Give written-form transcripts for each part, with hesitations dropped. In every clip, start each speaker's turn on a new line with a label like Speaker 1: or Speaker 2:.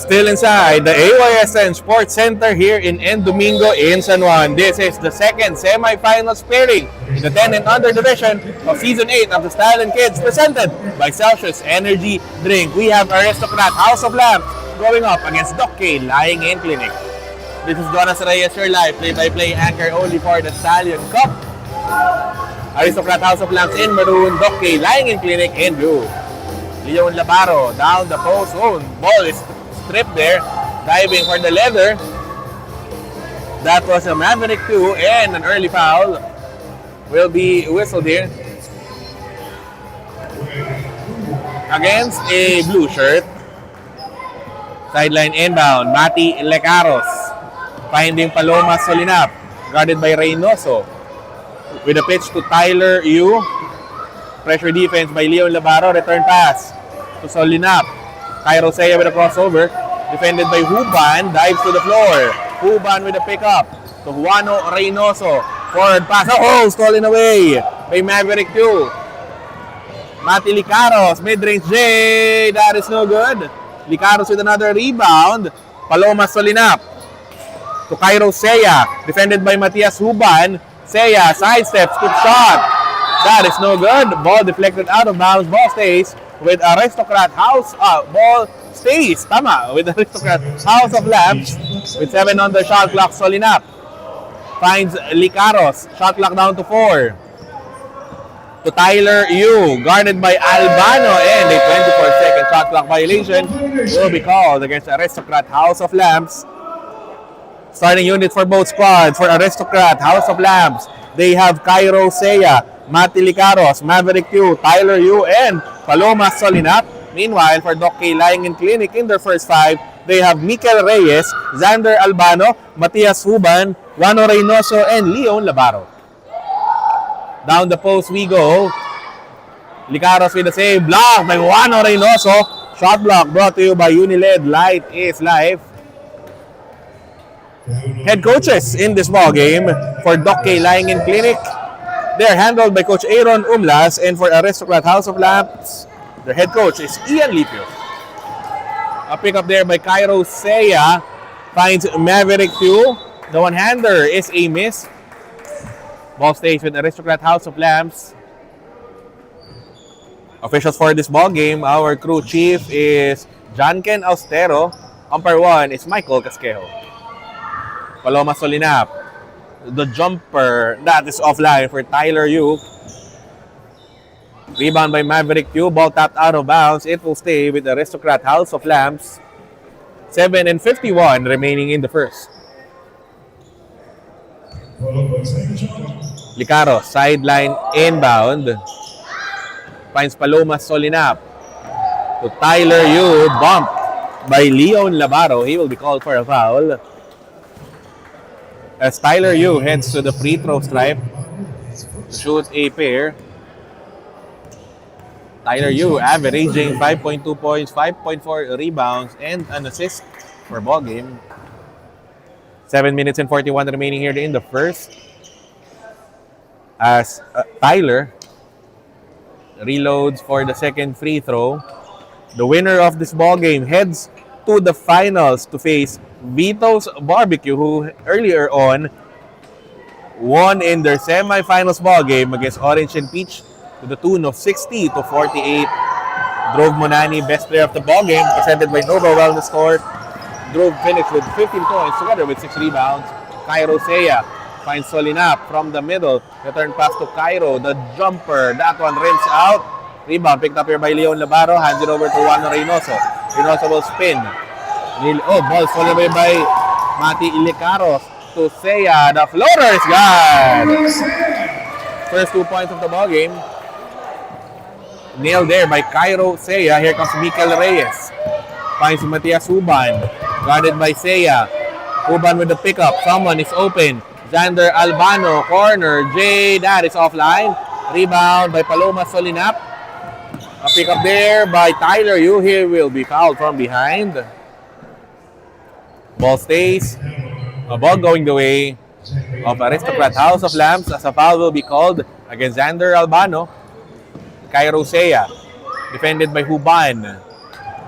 Speaker 1: Still inside the AYSN Sports Center here in Domingo in San Juan. This is the second semifinals pairing in the 10 and under division of Season 8 of the Stallion Kids presented by Celsius Energy Drink. We have Aristocrat House of Lamps going up against Doc K Lying in Clinic. This is Donas Reyes, your live play-by-play anchor only for the Stallion Cup. Aristocrat House of Lamps in maroon, Doc K Lying in Clinic in blue. Leon Labaro down the post zone. Ball is stripped there, diving for the leather. That was a Maverick 2 and an early foul will be whistled here against a blue shirt. Sideline inbound, Mati Lecaros finding Paloma Solinap, guarded by Reynoso with a pitch to Tyler Yu. Pressure defense by Leon Labaro, return pass to Solinap. Cairo Sea with a crossover, defended by Huban, dives to the floor. Huban with a pickup to Juano Reynoso. Forward pass, oh, stolen away by Maverick 2. Mati Licaros, mid-range J, that is no good. Licaros with another rebound. Paloma Solinap to Cairo Sea, defended by Matias Huban. Sea, sidestep, scoop shot. That is no good. Ball deflected out of bounds. Ball stays with Aristocrat House. Ball stays, with Aristocrat House of Lamps with 7 on the shot clock. Solinap finds Licaros. Shot clock down to 4. To Tyler Yu, guarded by Albano, and a 24-second shot clock violation will be called against Aristocrat House of Lamps. Starting unit for both squads. For Aristocrat House of Lamps, they have Cairo Sea, Mati Licaros, Maverick 2, Tyler Yu, and Paloma Solinap. Meanwhile, for Doc K Lying in Clinic, in their first 5, they have Mikel Reyes, Xander Albano, Matias Huban, Juano Reynoso, and Leon Labaro. Down the post we go. Licaros with a save, blocked by Juano Reynoso. Shot block brought to you by Uniled. Light is life. Head coaches in this ball game for Doc K Lying in Clinic, they're handled by Coach Aaron Umlas, and for Aristocrat House of Lamps, their head coach is Ian Lipio. A pickup there by Cairo Sea finds Maverick 2. The one-hander is a miss. Ball stays with Aristocrat House of Lamps. Officials for this ball game, our crew chief is John Ken Austero. Umpire 1 is Michael Casquejo. Paloma Solinap. The jumper, that is offline for Tyler Yu. Rebound by Maverick Yu. Ball tapped out of bounds. It will stay with the Aristocrat House of Lamps. 7:51 remaining in the first. Licaros, sideline inbound. Finds Paloma Solinap to Tyler Yu. Bumped by Leon Labaro. He will be called for a foul as Tyler Yu heads to the free throw stripe to shoot a pair. Tyler Yu averaging 5.2 points, 5.4 rebounds, and an assist per ball game. 7 minutes and 41 remaining here in the first. As Tyler reloads for the second free throw. The winner of this ball game heads to the finals to face Vito's Barbecue, who earlier on won in their semifinals ball game against Orange and Peach to the tune of 60-48. Drove Monani, best player of the ball game, presented by Nova Wellness Store. Drove finished with 15 points together with 6 rebounds. Cairo Sea finds Solinap from the middle. Return pass to Cairo. The jumper, that one rims out. Rebound picked up here by Leon Labaro. Hands it over to Juan Reynoso. Reynoso will spin. Ball stolen away by Mati Licaros to Sea. The floater is good. First 2 points of the ball game. Nailed there by Cairo Sea. Here comes Mikel Reyes. Finds Matias Huban. Guarded by Sea. Huban with the pickup. Someone is open. Xander Albano. Corner. J. That is offline. Rebound by Paloma Solinap. A pickup there by Tyler Yu. He will be fouled from behind. Ball stays. A ball going the way of Aristocrat House of Lamps as a foul will be called against Xander Albano. Cairo Sea, defended by Huban.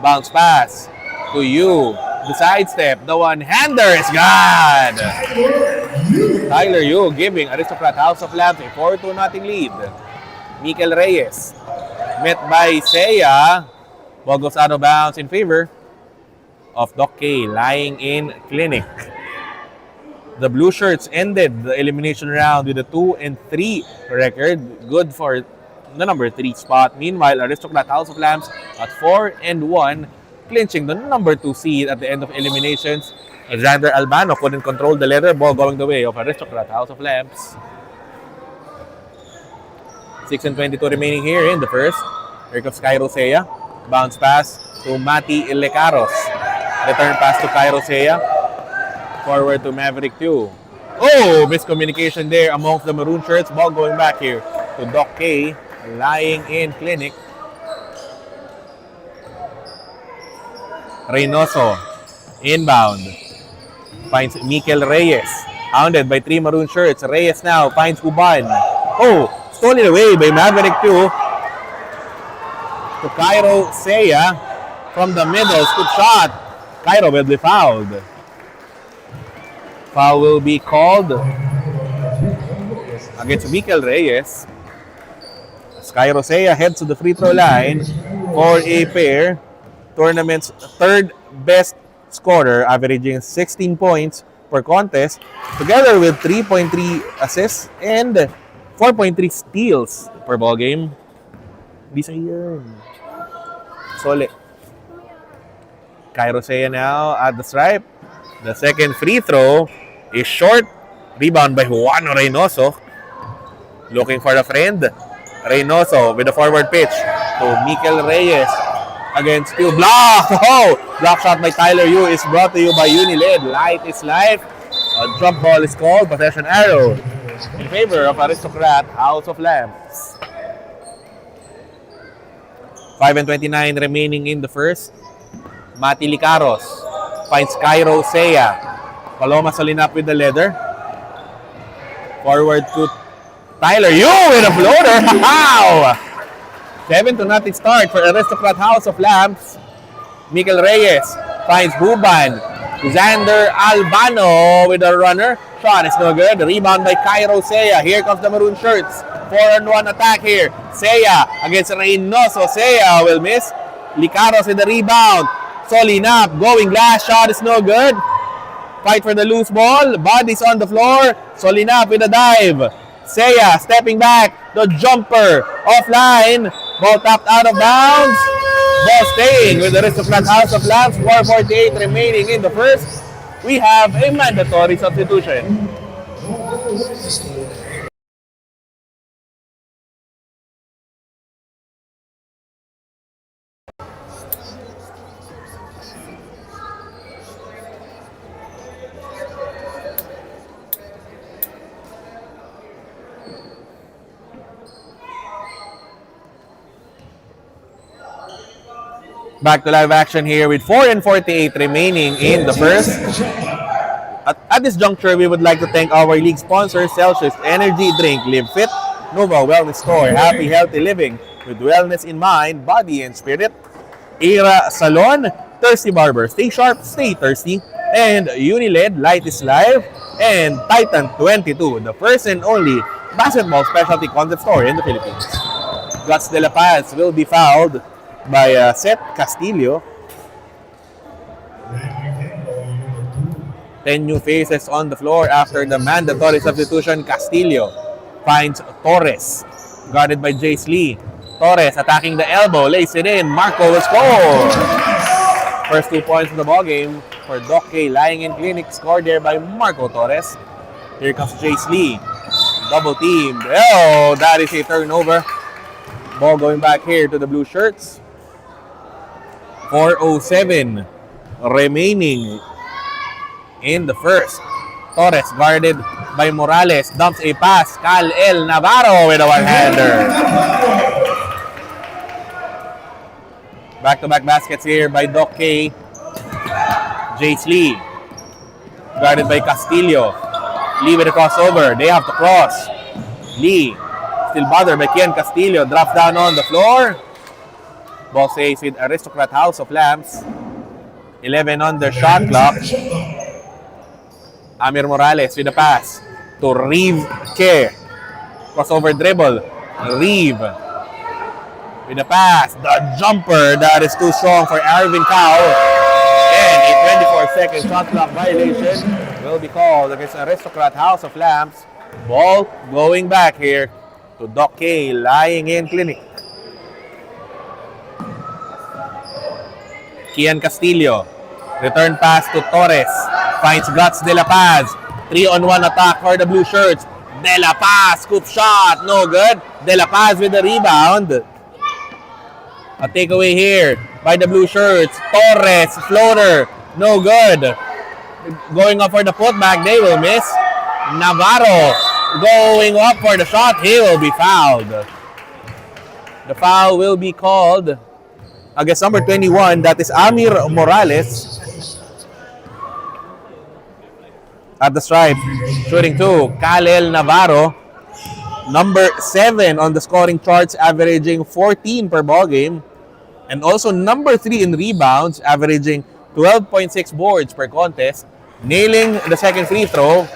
Speaker 1: Bounce pass to you. The sidestep, the one-hander is gone. Tyler Yu giving Aristocrat House of Lamps a 4-2 lead. Mikel Reyes met by Seiya. Ball goes out of bounds in favor of Doc K, lying in clinic. The Blue Shirts ended the elimination round with a 2-3 record, good for the number 3 spot. Meanwhile, Aristocrat House of Lamps at 4-1, clinching the number 2 seed at the end of eliminations. Alexander Albano couldn't control the leather ball, going the way of Aristocrat House of Lamps. 6:22 remaining here in the first. Here comes Cairo Seiya. Bounce pass to Mati Lecaros. Return pass to Cairo Seiya. Forward to Maverick 2. Oh, miscommunication there amongst the maroon shirts. Ball going back here to Doc K, lying in clinic. Reynoso, inbound. Finds Mikel Reyes. Hounded by 3 maroon shirts. Reyes now finds Uban. Oh, stolen away by Maverick 2. To Cairo Seiya from the middle. Scoop shot. Cairo will be fouled. Foul will be called against Mikel Reyes. As Cairo Seiya heads to the free throw line for a pair. Tournament's third best scorer, averaging 16 points per contest, together with 3.3 assists and 4.3 steals per ball game. Bisa yan. Solid. Cairo Seiya now at the stripe. The second free throw is short. Rebound by Juan Reynoso. Looking for a friend. Reynoso with the forward pitch to Mikel Reyes against Q. Block! Oh! Block shot by Tyler Yu is brought to you by Uniled. Light is life. A drop ball is called. Possession arrow in favor of Aristocrat House of Lamps. 5:29 remaining in the first. Mati Lecaros finds Cairo Seiya. Paloma solid up with the leather. Forward to Tyler Yu with a floater. Wow! 7-0 start for Aristocrat House of Lamps. Mikel Reyes finds Buban. Xander Albano with a runner. Shot is no good. Rebound by Cairo Seiya. Here comes the maroon shirts. 4-on-1 attack here. Seiya against Reynoso. Seiya will miss. Lecaros with the rebound. Solinap going glass. Shot is no good. Fight for the loose ball. Bodies on the floor. Solinap with a dive. Seiya stepping back. The jumper offline. Ball tapped out of bounds. Ball staying with the Aristocrat House of Lamps. 4:48 remaining in the first. We have a mandatory substitution. Back to live action here with 4:48 remaining in the first. At this juncture, we would like to thank our league sponsor, Celsius Energy Drink. Live fit, Nova Wellness Store. Happy, healthy living with wellness in mind, body, and spirit. Era Salon, Thirsty Barber. Stay sharp, stay thirsty. And Uniled, Light is Live. And Titan 22, the first and only basketball specialty concept store in the Philippines. Guts de la Paz will be fouled by Seth Castillo. 10 new faces on the floor after the mandatory substitution. Castillo finds Torres, guarded by Jace Lee. Torres attacking the elbow, lays it in. Marco will score. First 2 points in the ball game for Doc K, lying in clinic. Scored there by Marco Torres. Here comes Jace Lee. Double teamed. Oh, that is a turnover. Ball going back here to the blue shirts. 4:07 remaining in the first. Torres guarded by Morales. Dumps a pass. Cal El Navarro with a one-hander. Back-to-back baskets here by Doc K. Jace Lee. Guarded by Castillo. Lee with a crossover. They have to cross. Lee still bothered by Kian Castillo. Drops down on the floor. Ball stays with Aristocrat House of Lamps. 11 on the shot clock. Amir Morales with the pass to Reeve Ke. Crossover dribble. Reeve with the pass. The jumper that is too strong for Arvin Cao. And a 24-second shot clock violation will be called against Aristocrat House of Lamps. Ball going back here to Doc K, lying in clinic. Kian Castillo. Return pass to Torres. Finds Guts De La Paz. 3-on-1 attack for the blue shirts. De La Paz, scoop shot. No good. De La Paz with the rebound. A takeaway here by the blue shirts. Torres, floater. No good. Going up for the putback. They will miss. Navarro going up for the shot. He will be fouled. The foul will be called against number 21. That is Amir Morales. At the stripe, shooting two, Kalel Navarro. Number 7 on the scoring charts, averaging 14 per ball game. And also number 3 in rebounds, averaging 12.6 boards per contest. Nailing the second free throw.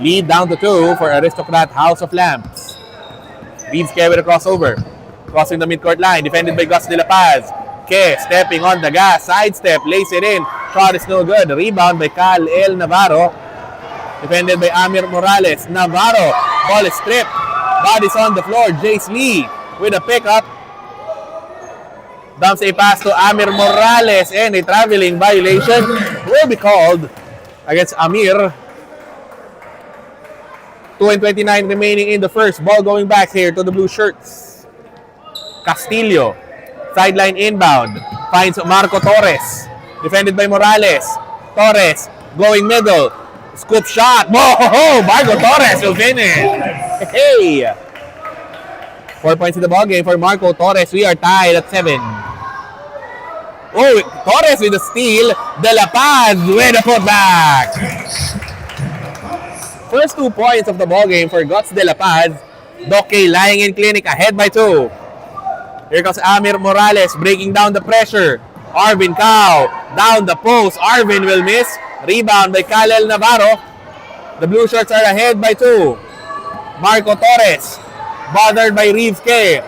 Speaker 1: Lead down to 2 for Aristocrat House of Lamps. Reeves Ke with a crossover. Crossing the midcourt line, defended by Gus De La Paz. Ke stepping on the gas, sidestep, lays it in. Shot is no good. Rebound by Cal El Navarro. Defended by Amir Morales. Navarro, ball is stripped. Bodies on the floor. Jace Lee with a pickup. Dumps a pass to Amir Morales, and a traveling violation will be called against Amir. 2:29 remaining in the first. Ball going back here to the blue shirts. Castillo, sideline inbound. Finds Marco Torres. Defended by Morales. Torres going middle. Scoop shot. Whoa! Marco Torres will finish. Hey! 4 points in the ball game for Marco Torres. We are tied at 7. Oh, Torres with a steal. De La Paz with a putback. First 2 points of the ball game for Guts De La Paz. Doc K lying in clinic, ahead by 2. Here comes Amir Morales breaking down the pressure. Arvin Cao down the post. Arvin will miss. Rebound by Kalel Navarro. The blue shirts are ahead by 2. Marco Torres bothered by Reeves Ke.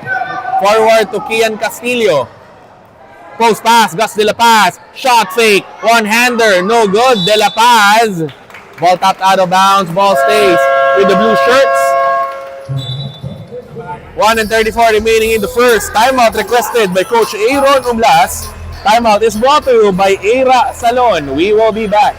Speaker 1: Forward to Kian Castillo. Post pass, Gus De La Paz. Shot fake. One-hander. No good. De La Paz. Ball tapped out of bounds. Ball stays with the blue shirts. 1:34 remaining in the first. Timeout requested by Coach Aaron Umlas. Timeout is brought to you by Era Salon. We will be back.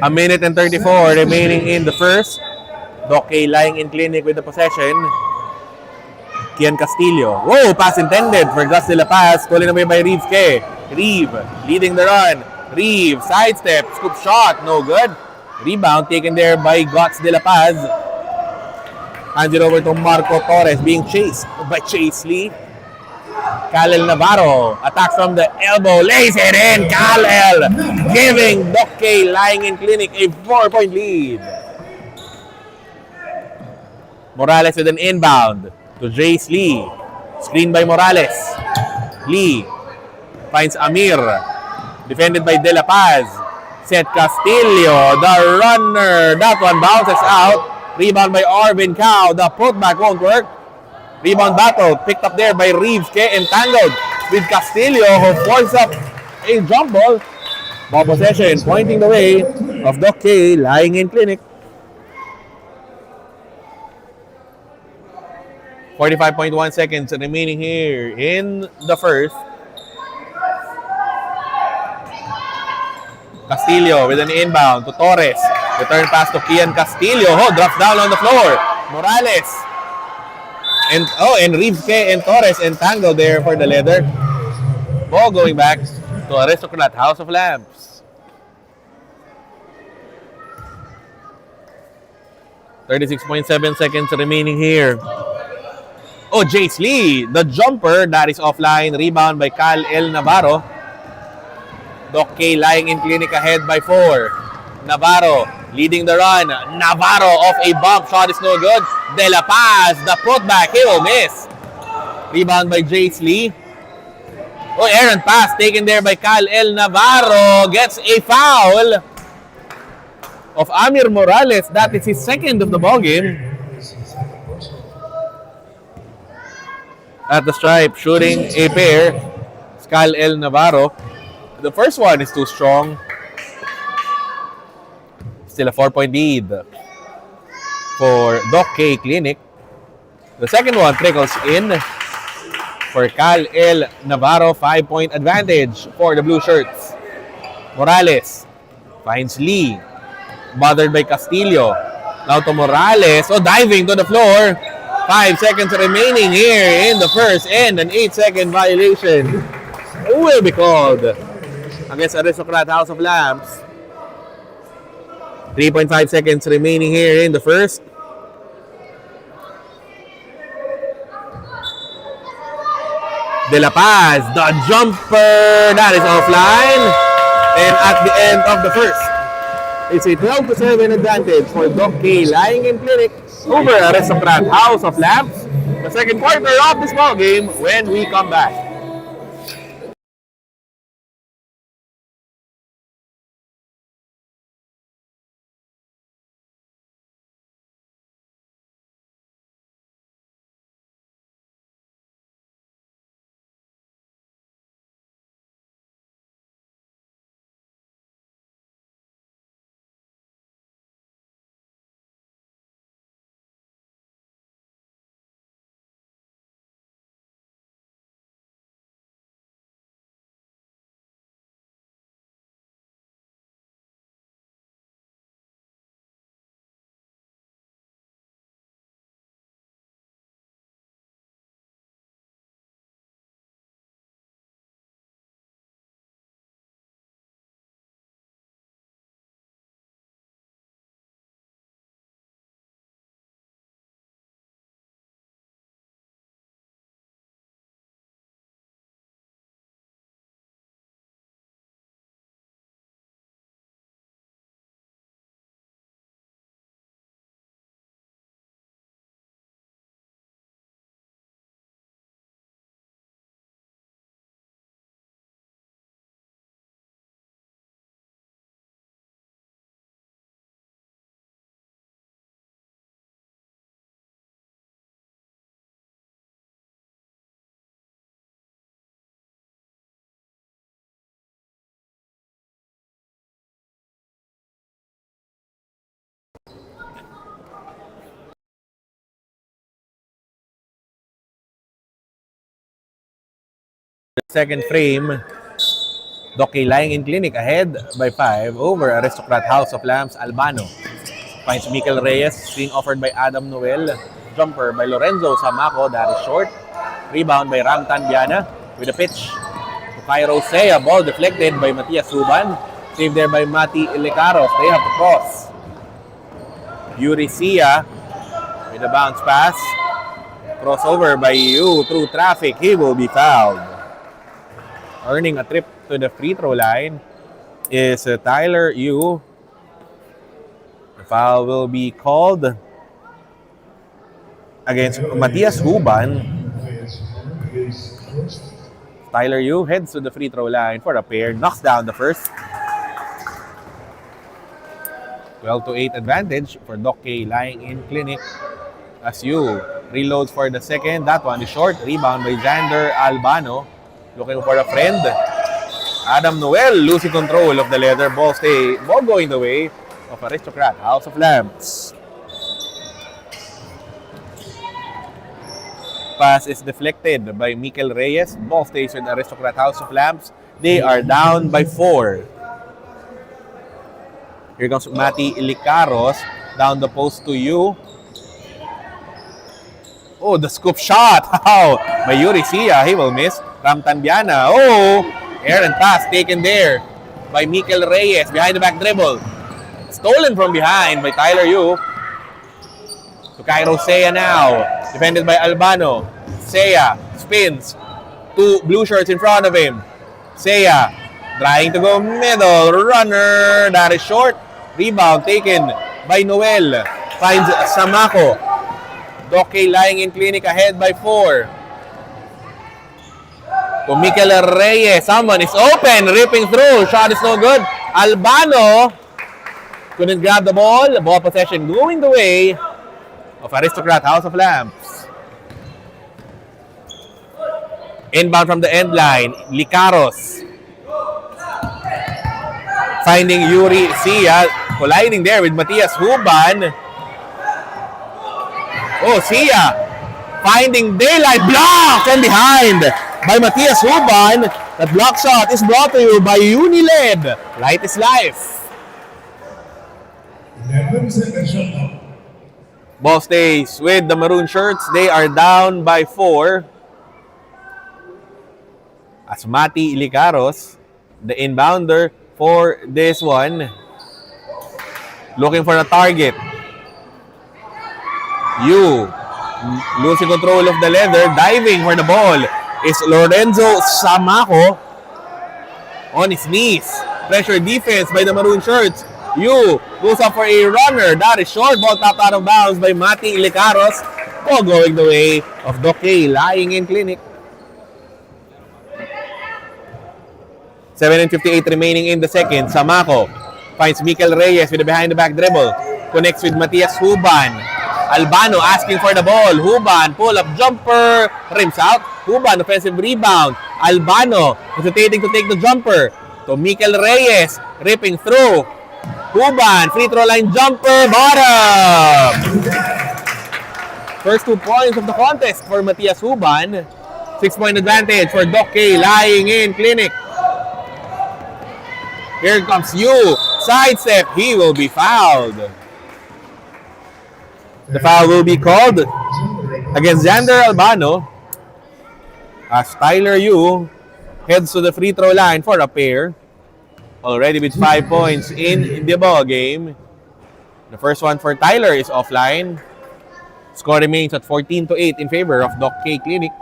Speaker 1: A minute and 34 remaining in the first. Doc K lying in clinic with the possession. Kian Castillo. Whoa, pass intended for Gus De La Paz. Stolen away by Reeves Ke. Reeve leading the run. Reeve, sidestep, scoop shot, no good. Rebound taken there by Gus De La Paz. Hands it over to Marco Torres, being chased by Chase Lee. Kalel Navarro attacks from the elbow, lays it in. Kalel giving Doc K lying in clinic a 4-point lead. Morales with an inbound to Jace Lee. Screen by Morales. Lee finds Amir. Defended by De La Paz. Set Castillo, the runner. That one bounces out. Rebound by Arvin Cao. The putback won't work. Rebound battle picked up there by Reeves Ke, entangled with Castillo, who forces up a jump ball. Ball possession, pointing the way of Doc K, lying in clinic. 45.1 seconds remaining here in the first. Castillo with an inbound to Torres. Return pass to Kian Castillo. Oh, drops down on the floor. Morales. And Rivke and Torres entangled there for the leather. Ball going back to Aristocrat, House of Lamps. 36.7 seconds remaining here. Oh, Jace Lee, the jumper, that is offline. Rebound by Cal El Navarro. Doc K lying in clinic ahead by 4. Navarro leading the run. Navarro off a bump. Shot is no good. De La Paz, the putback. He will miss. Rebound by Jace Lee. Oh, errant pass taken there by Cal El Navarro. Gets a foul of Amir Morales. That is his second of the ballgame. At the stripe, shooting a pair. Cal El Navarro. The first one is too strong. Still a 4-point lead for Doc K Clinic. The second one trickles in for Cal El Navarro. 5-point advantage for the blue shirts. Morales finds Lee. Bothered by Castillo. Now to Morales. Oh, diving to the floor. 5 seconds remaining here in the first, and an 8-second violation will be called against Aristocrat House of Lamps. 3.5 seconds remaining here in the first. De La Paz, the jumper, that is offline. And at the end of the first, it's a 12-7 advantage for Doc K lying in clinic over Aristocrat House of Lamps. The second quarter of this ball game when we come back. Second frame, Doc K lying in clinic ahead by 5 over Aristocrat House of Lamps. Albano finds Mikel Reyes, screen offered by Adam Noel. Jumper by Lorenzo Samaco, that is short. Rebound by Ram Tanbiana with a pitch to Cairo Sea. Ball deflected by Matias Suban. Saved there by Mati Lecaros. They have to cross. Yuri Sia with a bounce pass. Crossover by Yu through traffic. He will be fouled. Earning a trip to the free throw line is Tyler Yu. The foul will be called against Matias Huban. Tyler Yu heads to the free throw line for a pair. Knocks down the first. 12-8 advantage for Doc K lying in clinic as Yu reloads for the second. That one is short. Rebound by Xander Albano. Looking for a friend. Adam Noel losing control of the leather. Ball going the way of Aristocrat, House of Lamps. Pass is deflected by Mikel Reyes. Ball stays with Aristocrat, House of Lamps. They are down by 4. Here comes Mati Ilicaros. Down the post to you. Oh, the scoop shot. How? By Yuri Sia. He will miss. Ram Tandiana. Oh, air and pass taken there by Mikel Reyes. Behind the back dribble. Stolen from behind by Tyler Yu. To Cairo Seiya now. Defended by Albano. Seiya spins. 2 blue shirts in front of him. Seiya trying to go middle. Runner. That is short. Rebound taken by Noel. Finds Samako. Doke lying in clinic ahead by 4. To Mikel Reyes. Someone is open. Ripping through. Shot is no good. Albano couldn't grab the ball. Ball possession going the way of Aristocrat, House of Lamps. Inbound from the end line. Licaros. Finding Yuri Sia. Colliding there with Matias Huban. Oh, Sia finding daylight, blocked from behind by Matias Huban. That block shot is brought to you by Uniled. Light is life. Ball stays with the maroon shirts. They are down by 4. As Mati Ilicaros, the inbounder for this one, looking for a target. You losing control of the leather, diving for the ball is Lorenzo Samako on his knees. Pressure defense by the maroon shirts. You goes up for a runner. That is short. Ball tapped out of bounds by Mati Ilicaros. Ball going the way of Doke lying in clinic. 7:58 remaining in the second. Samako finds Mikel Reyes with a behind the back dribble. Connects with Matias Huban. Albano asking for the ball. Huban, pull-up jumper. Rims out. Huban, offensive rebound. Albano hesitating to take the jumper. To Mikel Reyes, ripping through. Huban, free throw line jumper. Bottom! First 2 points of the contest for Matias Huban. 6-point advantage for Doc K lying in clinic. Here comes Yu. Sidestep. He will be fouled. The foul will be called against Xander Albano as Tyler Yu heads to the free throw line for a pair. Already with 5 points in the ball game. The first one for Tyler is offline. Score remains at 14-8 in favor of Doc K Clinic.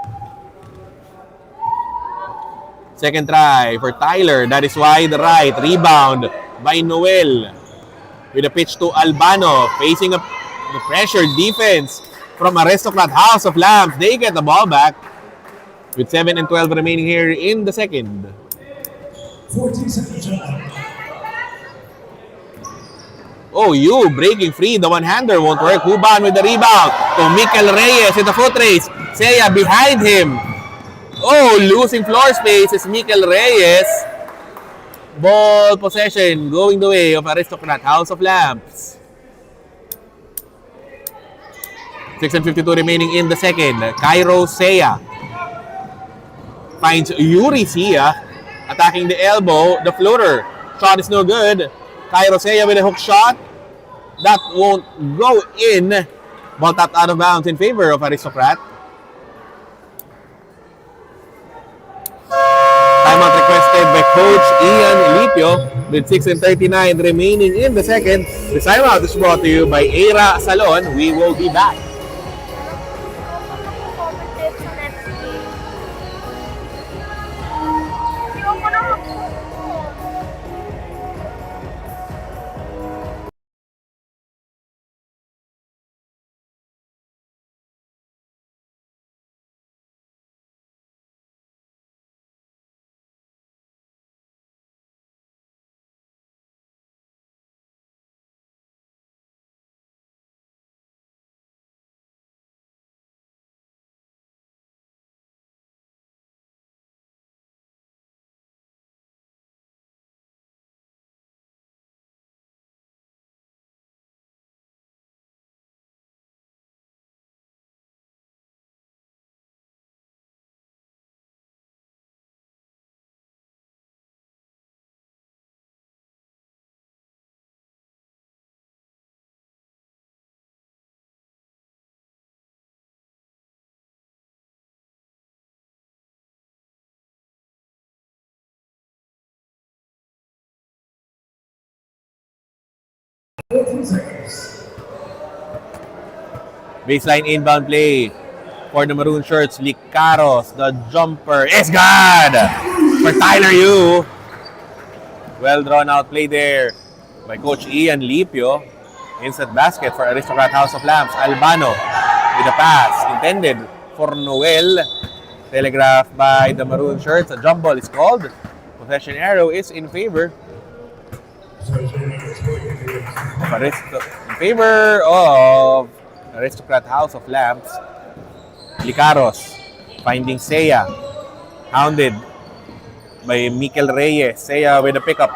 Speaker 1: Second try for Tyler. That is wide right. Rebound by Noel. With a pitch to Albano. Facing the pressure defense from Aristocrat House of Lamps. They get the ball back with 7 and 12 remaining here in the second.
Speaker 2: 14 seconds.
Speaker 1: Oh, you breaking free. The one-hander won't work. Huban with the rebound. To Mikel Reyes with the foot race. Seiya behind him. Oh, losing floor space is Mikel Reyes. Ball possession going the way of Aristocrat House of Lamps. 6 and 52 remaining in the second. Cairo Seiya finds Yuri Sia attacking the elbow. The floater shot is no good. Cairo Seiya with a hook shot. That won't go in. Ball tapped out of bounds in favor of Aristocrat. Timeout requested by Coach Ian Lipio with 6 and 39 remaining in the second. This timeout is brought to you by Era Salon. We will be back.
Speaker 2: 15 seconds.
Speaker 1: Baseline inbound play for the maroon shirts. Licaros, the jumper is good for Tyler Yu. Well drawn out play there by Coach Ian Lipio. Instant basket for Aristocrat House of Lamps. Albano with a pass intended for Noel. Telegraphed by the maroon shirts. A jump ball is called. Possession arrow is in favor of Aristocrat House of Lamps. Licaros finding Seiya. Hounded by Mikel Reyes. Seiya with a pickup.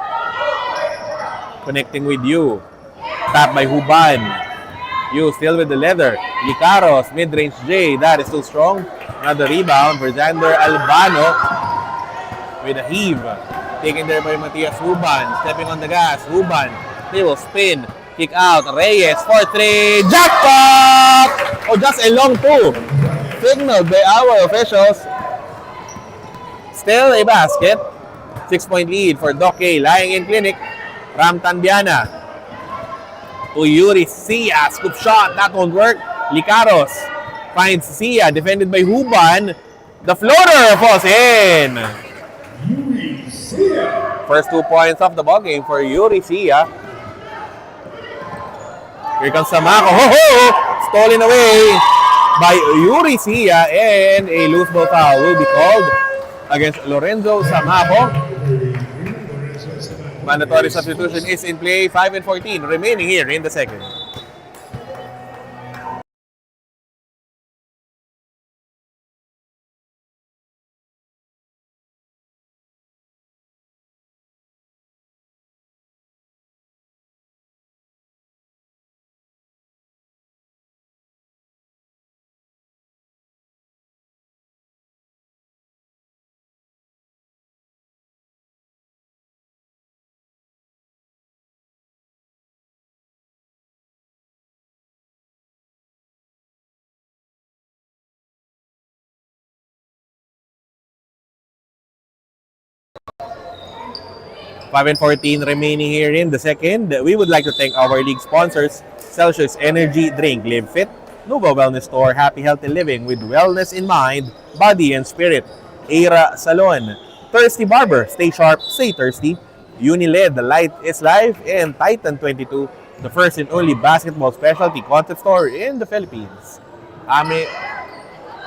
Speaker 1: Connecting with Yu. Tap by Huban. Yu still with the leather. Licaros, mid-range J. That is too strong. Another rebound for Xander Albano with a heave. Taken there by Matias Huban. Stepping on the gas. Huban. They will spin. Kick out. Reyes for 3. Jackpot! Oh, just a long 2. Signaled by our officials. Still a basket. 6-point lead for Doc K. Lying in clinic. Ram Tanbiana. To Yuri Sia. Scoop shot. That won't work. Licaros finds Sia. Defended by Huban. The floater falls in.
Speaker 2: Yuri Sia.
Speaker 1: First 2 points of the ball game for Yuri Sia. Here comes Samako. Stolen away by Yuri Sia, and a loose ball foul will be called against Lorenzo Samako. Mandatory substitution is in play. 5 and 14 remaining here in the second. Five and 14 remaining here in the second. We would like to thank our league sponsors, Celsius Energy Drink, Live Fit, Nova Wellness Store, Happy Healthy Living with wellness in mind, body and spirit, Era Salon, Thirsty Barber, stay sharp, stay thirsty, Uniled, the light is life, and Titan 22, the first and only basketball specialty concept store in the Philippines.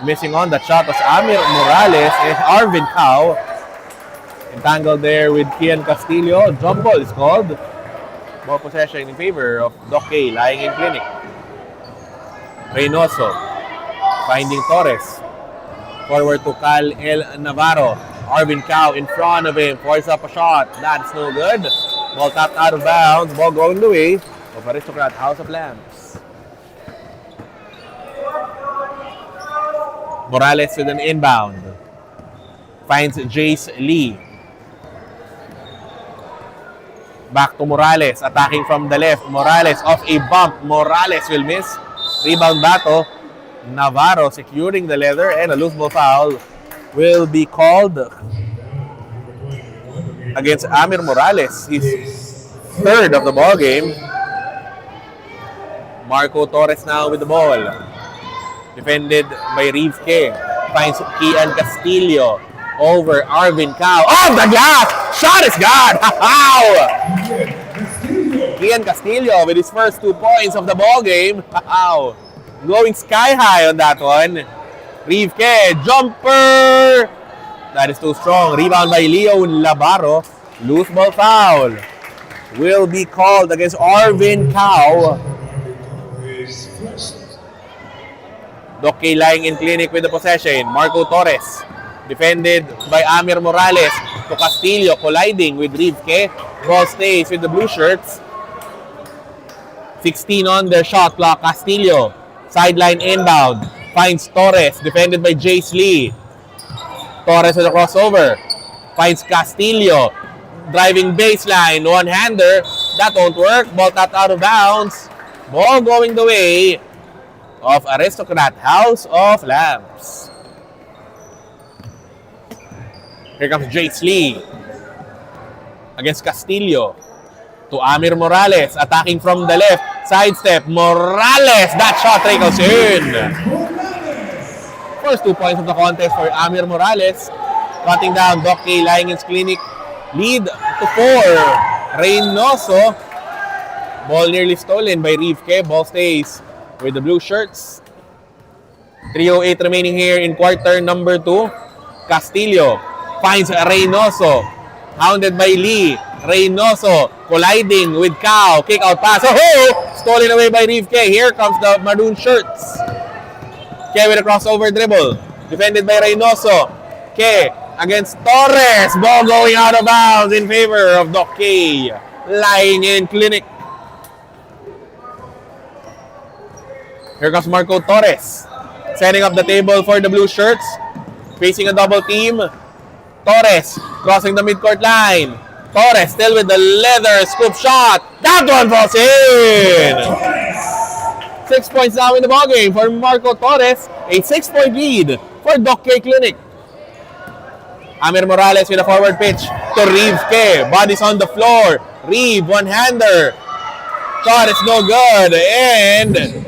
Speaker 1: Missing on the shot was Amir Morales and Arvin Cao. Entangled there with Kian Castillo. Jump ball is called. Ball possession in favor of Doc K, lying in clinic. Reynoso finding Torres. Forward to Cal El Navarro. Arvin Cao in front of him. Force up a shot. That's no good. Ball tapped out of bounds. Ball going the way of Aristocrat House of Lamps. Morales with an inbound. Finds Jace Lee. Back to Morales, attacking from the left. Morales off a bump. Morales will miss. Rebound battle. Navarro securing the leather, and a loose ball foul will be called against Amir Morales. His third of the ball game. Marco Torres now with the ball. Defended by Reeves K. Finds Kian Castillo. Over Arvin Cao. Oh, the glass! Shot is good! How? Kian Castillo with his first 2 points of the ball game. How? Going sky high on that one. Reeve K. Jumper! That is too strong. Rebound by Leo Labarro. Loose ball foul will be called against Arvin Cao. Doc K lying in clinic with the possession. Marco Torres. Defended by Amir Morales to Castillo, colliding with Rivke. Ball stays with the blue shirts. 16 on their shot clock. Castillo, sideline inbound. Finds Torres, defended by Jace Lee. Torres with a crossover. Finds Castillo. Driving baseline, one-hander. That won't work. Ball tapped out of bounds. Ball going the way of Aristocrat House of Lamps. Here comes Jace Lee against Castillo. to Amir Morales. Attacking from the left. Sidestep. Morales. That shot trickles in. First 2 points of the contest for Amir Morales. Cutting down Doc K. Lyingins Clinic. Lead to 4. Reynoso. Ball nearly stolen by Rivke. Ball stays with the blue shirts. 3:08 remaining here in quarter number 2. Castillo finds Reynoso. Hounded by Lee. Reynoso colliding with Cao. Kick out pass. Oh! Stolen away by Rivke. Here comes the maroon shirts. Ke with a crossover dribble. Defended by Reynoso. Ke against Torres. Ball going out of bounds in favor of Doc K. Lying in Clinic. Here comes Marco Torres. Setting up the table for the blue shirts. Facing a double team. Torres crossing the midcourt line. Torres still with the leather scoop shot. That one falls in. 6 points now in the ballgame for Marco Torres. A 6-point lead for Doc K Clinic. Amir Morales with a forward pitch to Rivke. Bodies on the floor. Reeve, one-hander. Shot is no good. And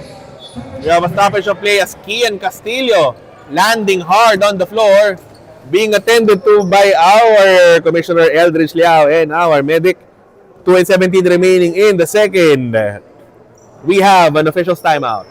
Speaker 1: we have a stoppage of play as Kian Castillo landing hard on the floor. Being attended to by our Commissioner Eldridge Liao and our medic. 2:17 remaining in the second. We have an official's timeout.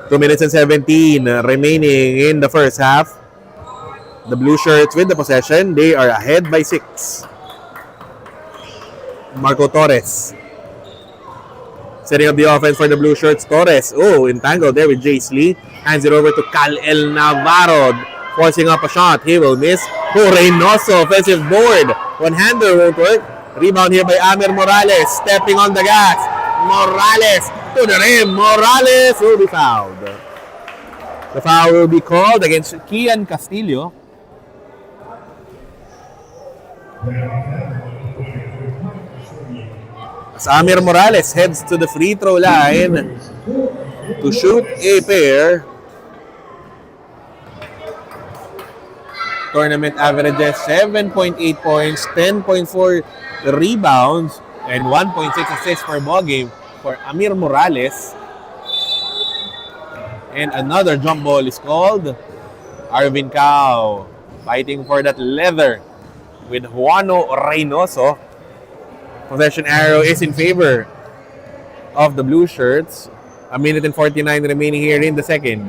Speaker 1: Two minutes and 17 remaining in the first half. The blue shirts with the possession. They are ahead by 6. Marco Torres. Setting up the offense for the blue shirts. Torres. Oh, entangled there with Jace Lee. Hands it over to Cal-El Navarro. Forcing up a shot. He will miss. Oh, Reynoso. Offensive board. One-hander won't work. Rebound here by Amir Morales. Stepping on the gas. Morales to the rim. Morales will be fouled. The foul will be called against Kian Castillo. As Amir Morales heads to the free throw line to shoot a pair. Tournament averages 7.8 points, 10.4 rebounds, and 1.6 assists per ball game for Amir Morales. And another jump ball is called. Arvin Cao fighting for that leather with Juano Reynoso. Possession arrow is in favor of the blue shirts. A minute and 49 remaining here in the second.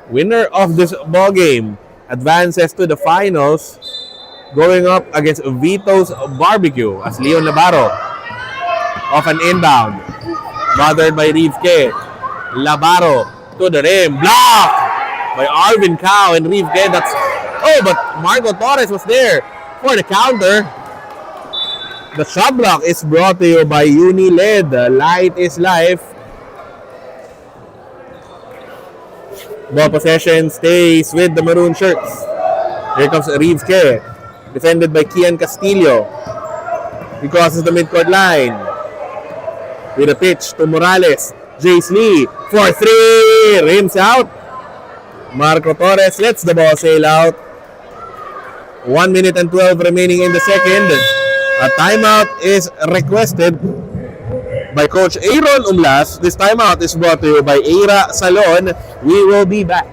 Speaker 1: Winner of this ball game advances to the finals, going up against Vito's Barbecue as Leon Navarro off an inbound. Bothered by Rivke. Navarro to the rim. Blocked by Arvin Cao and Rivke. But Marco Torres was there for the counter. The shot block is brought to you by Uniled. Light is life. Ball possession stays with the maroon shirts. Here comes Rivke. Defended by Kian Castillo. He crosses the midcourt line. With a pitch to Morales. Jace Lee for 3. Rims out. Marco Torres lets the ball sail out. 1 minute and 12 remaining in the second. A timeout is requested by Coach Aaron Umlas. This timeout is brought to you by Eira Salon. We will be back.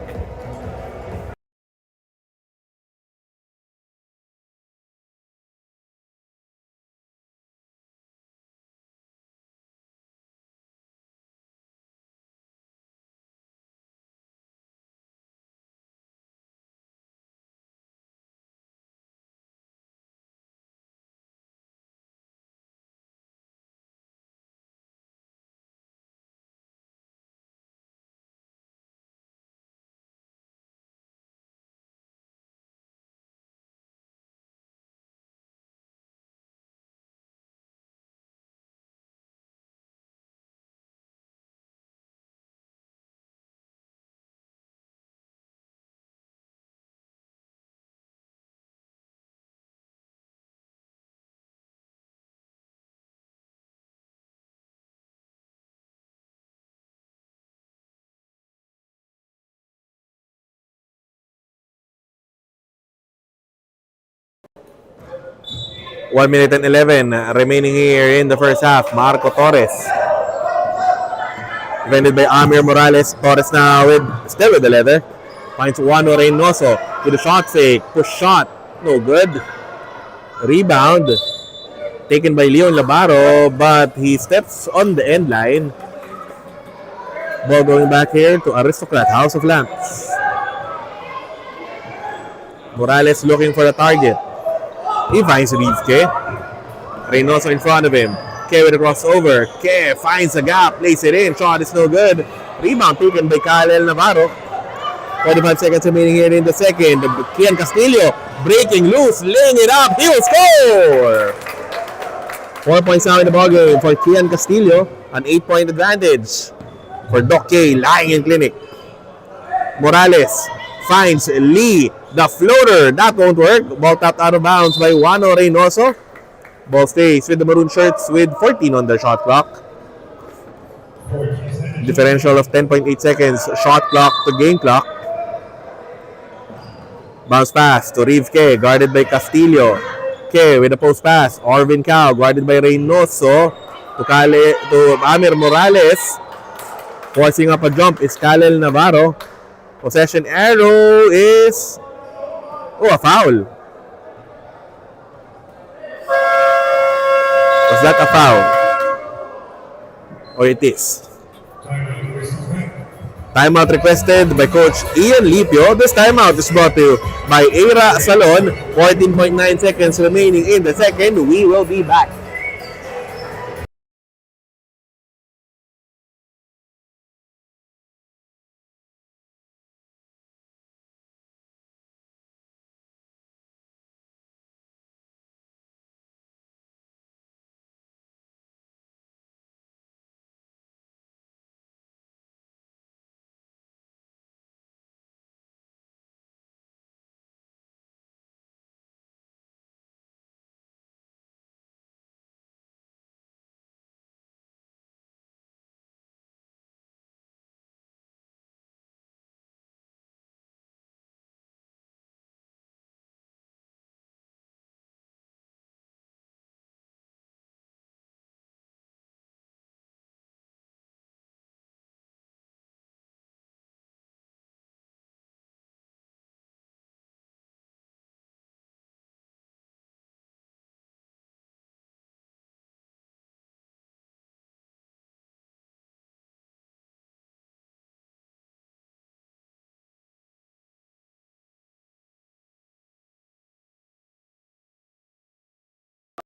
Speaker 1: 1 minute and 11 remaining here in the first half. Marco Torres. Defended by Amir Morales. Torres now still with the leather. Finds Juano Reynoso with a shot fake. Push shot. No good. Rebound. Taken by Leon Labaro, but he steps on the end line. Ball going back here to Aristocrat, House of Lamps. Morales looking for the target. He finds Rivke. Reynoso in front of him. Ke with a crossover. Ke finds a gap, plays it in. Shot is no good. Rebound taken by Kyle Navarro. 45 seconds remaining here in the second. Kian Castillo breaking loose, laying it up. He will score! 4 points now in the ballgame for Kian Castillo. An 8-point advantage for Doc K lying in clinic. Morales finds Lee. The floater. That won't work. Ball tapped out of bounds by Juano Reynoso. Ball stays with the maroon shirts with 14 on the shot clock. Differential of 10.8 seconds. Shot clock to game clock. Bounce pass to Rivke, guarded by Castillo. Ke with a post pass. Orvin Cao, guarded by Reynoso. To Amir Morales. Forcing up a jump is Kalel Navarro. Possession arrow is... a foul. Was that a foul? Or it is? Timeout requested by Coach Ian Lipio. This timeout is brought to you by Era Salon. 14.9 seconds remaining in the second. We will be back.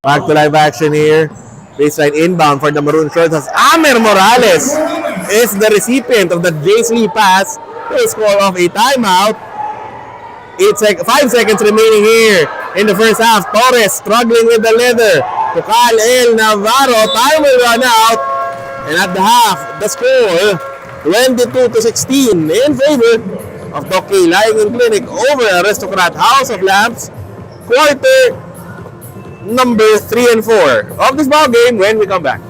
Speaker 1: Back to live action here. Baseline inbound for the maroon shirts as Amir Morales is the recipient of the Jaisley pass. They score off a timeout. 5 seconds remaining here in the first half. Torres struggling with the leather. To Kyle El Navarro. Time will run out. And at the half, the score 22-16 in favor of Doki lying in clinic over Aristocrat House of Lamps. Quarter number 3 and 4 of this ball game when we come back.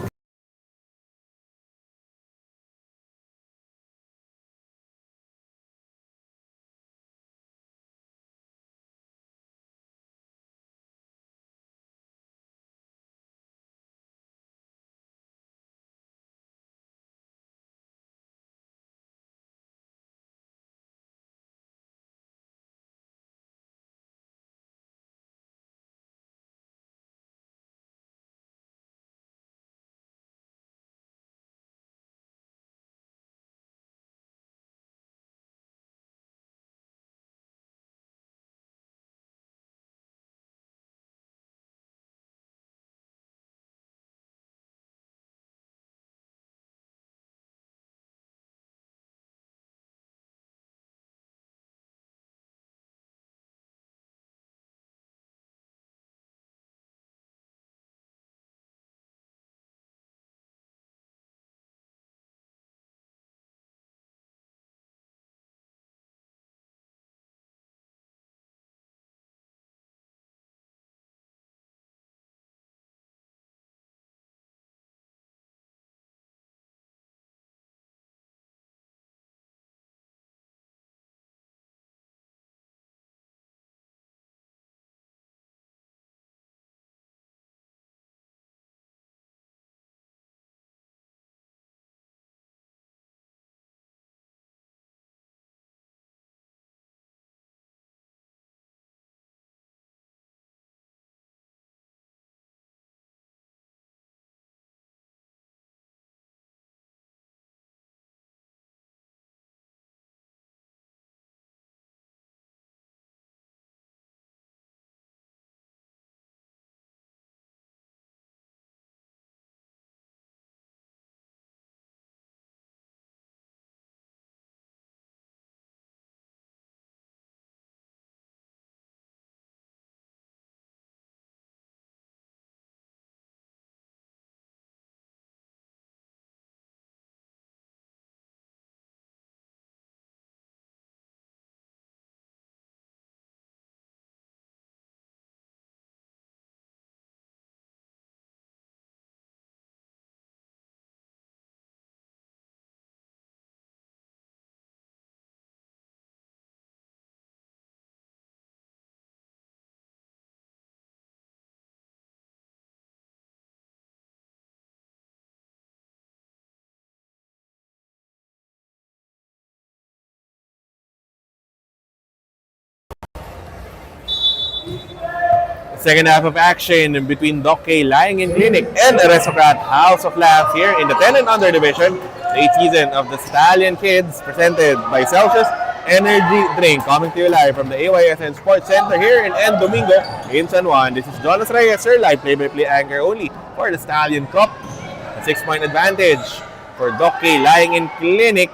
Speaker 1: Second half of action between Doc K Lying in Clinic and Aristocrat House of Labs here in the 10 and under division. The 8th season of the Stallion Kids presented by Celsius Energy Drink. Coming to you live from the AYSN Sports Center here in N. Domingo in San Juan. This is Jonas Reyes, sir, live play-by-play anchor only for the Stallion Cup. A 6-point advantage for Doc K Lying in Clinic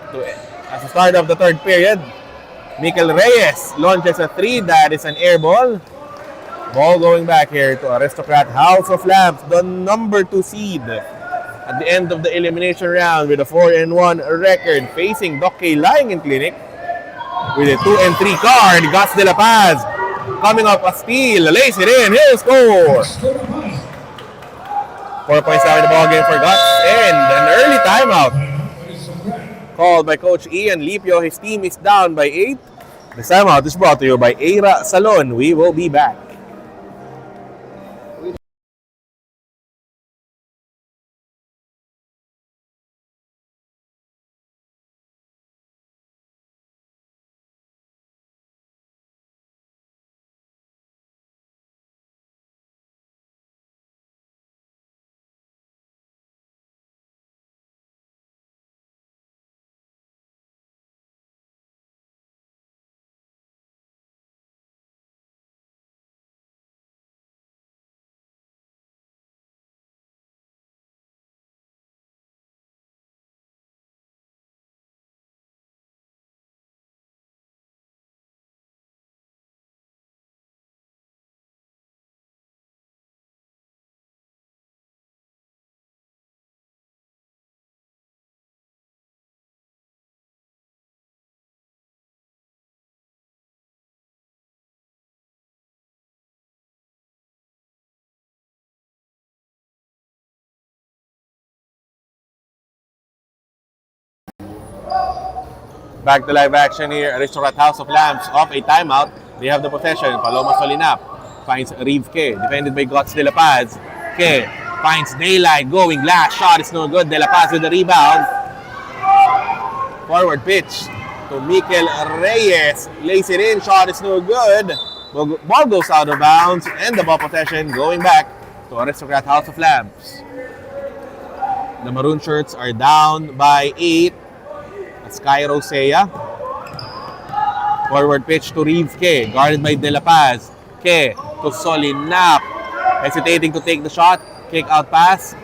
Speaker 1: as the start of the third period. Mikel Reyes launches a 3. That is an air ball. Ball going back here to Aristocrat House of Labs, the number 2 seed. At the end of the elimination round with a 4-1 record, facing Doc K Lying in Clinic with a 2-3 card. Gus De La Paz coming up a steal, lays it in, he'll score. 4 points now in the ball game for Gus, and an early timeout called by Coach Ian Lipio. His team is down by 8. This timeout is brought to you by Eira Salon. We will be back. Back to live action here. Aristocrat House of Lambs off a timeout. They have the possession. Paloma Solinap finds Reeve K. Defended by Guts De La Paz. K finds Daylight going. Last shot is no good. De La Paz with the rebound. Forward pitch to Mikel Reyes. Lays it in. Shot is no good. Ball goes out of bounds. And the ball possession going back to Aristocrat House of Lambs. The maroon shirts are down by 8. Sky Rosea. Forward pitch to Reeves K. Guarded by De La Paz. K to Solinap. Hesitating to take the shot. Kick out pass.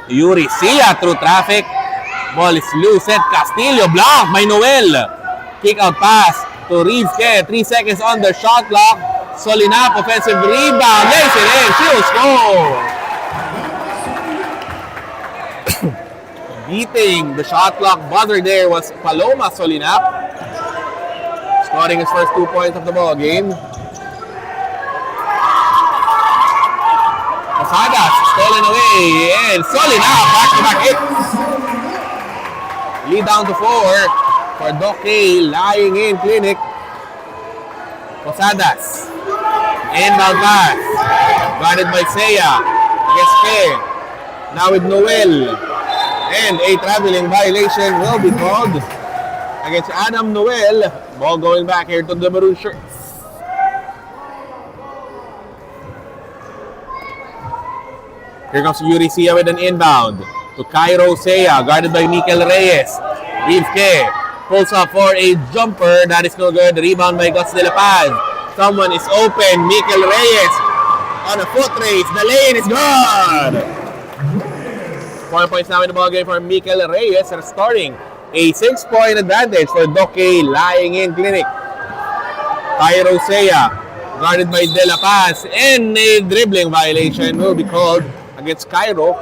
Speaker 1: Yuri Sia through traffic. Ball is loose. Set Castillo. Blocked by Noel. Kick out pass to Reeves K. 3 seconds on the shot clock. Solinap offensive rebound. Lays it in. She'll score. Beating the shot clock buzzer there was Paloma Solinap, scoring his first 2 points of the ball game. Posadas stolen away, and Solinap back-to-back hits. Lead down to 4 for Doc K Lying in Clinic. Posadas, inbound pass, guarded by Seiya against K. Now with Noel. And a traveling violation will be called against Adam Noel. Ball going back here to the maroon shirts. Here comes Yuri Sia with an inbound to Cairo Seiya, guarded by Mikel Reyes. Reeves K pulls up for a jumper. That is no good. Rebound by Gus De La Paz. Someone is open. Mikel Reyes on a foot race. The lane is good. 4 points now in the ballgame for Mikel Reyes, restoring a 6-point advantage for Doc K Lying in Clinic. Cairo Seiya, guarded by De La Paz, and a dribbling violation will be called against Cairo.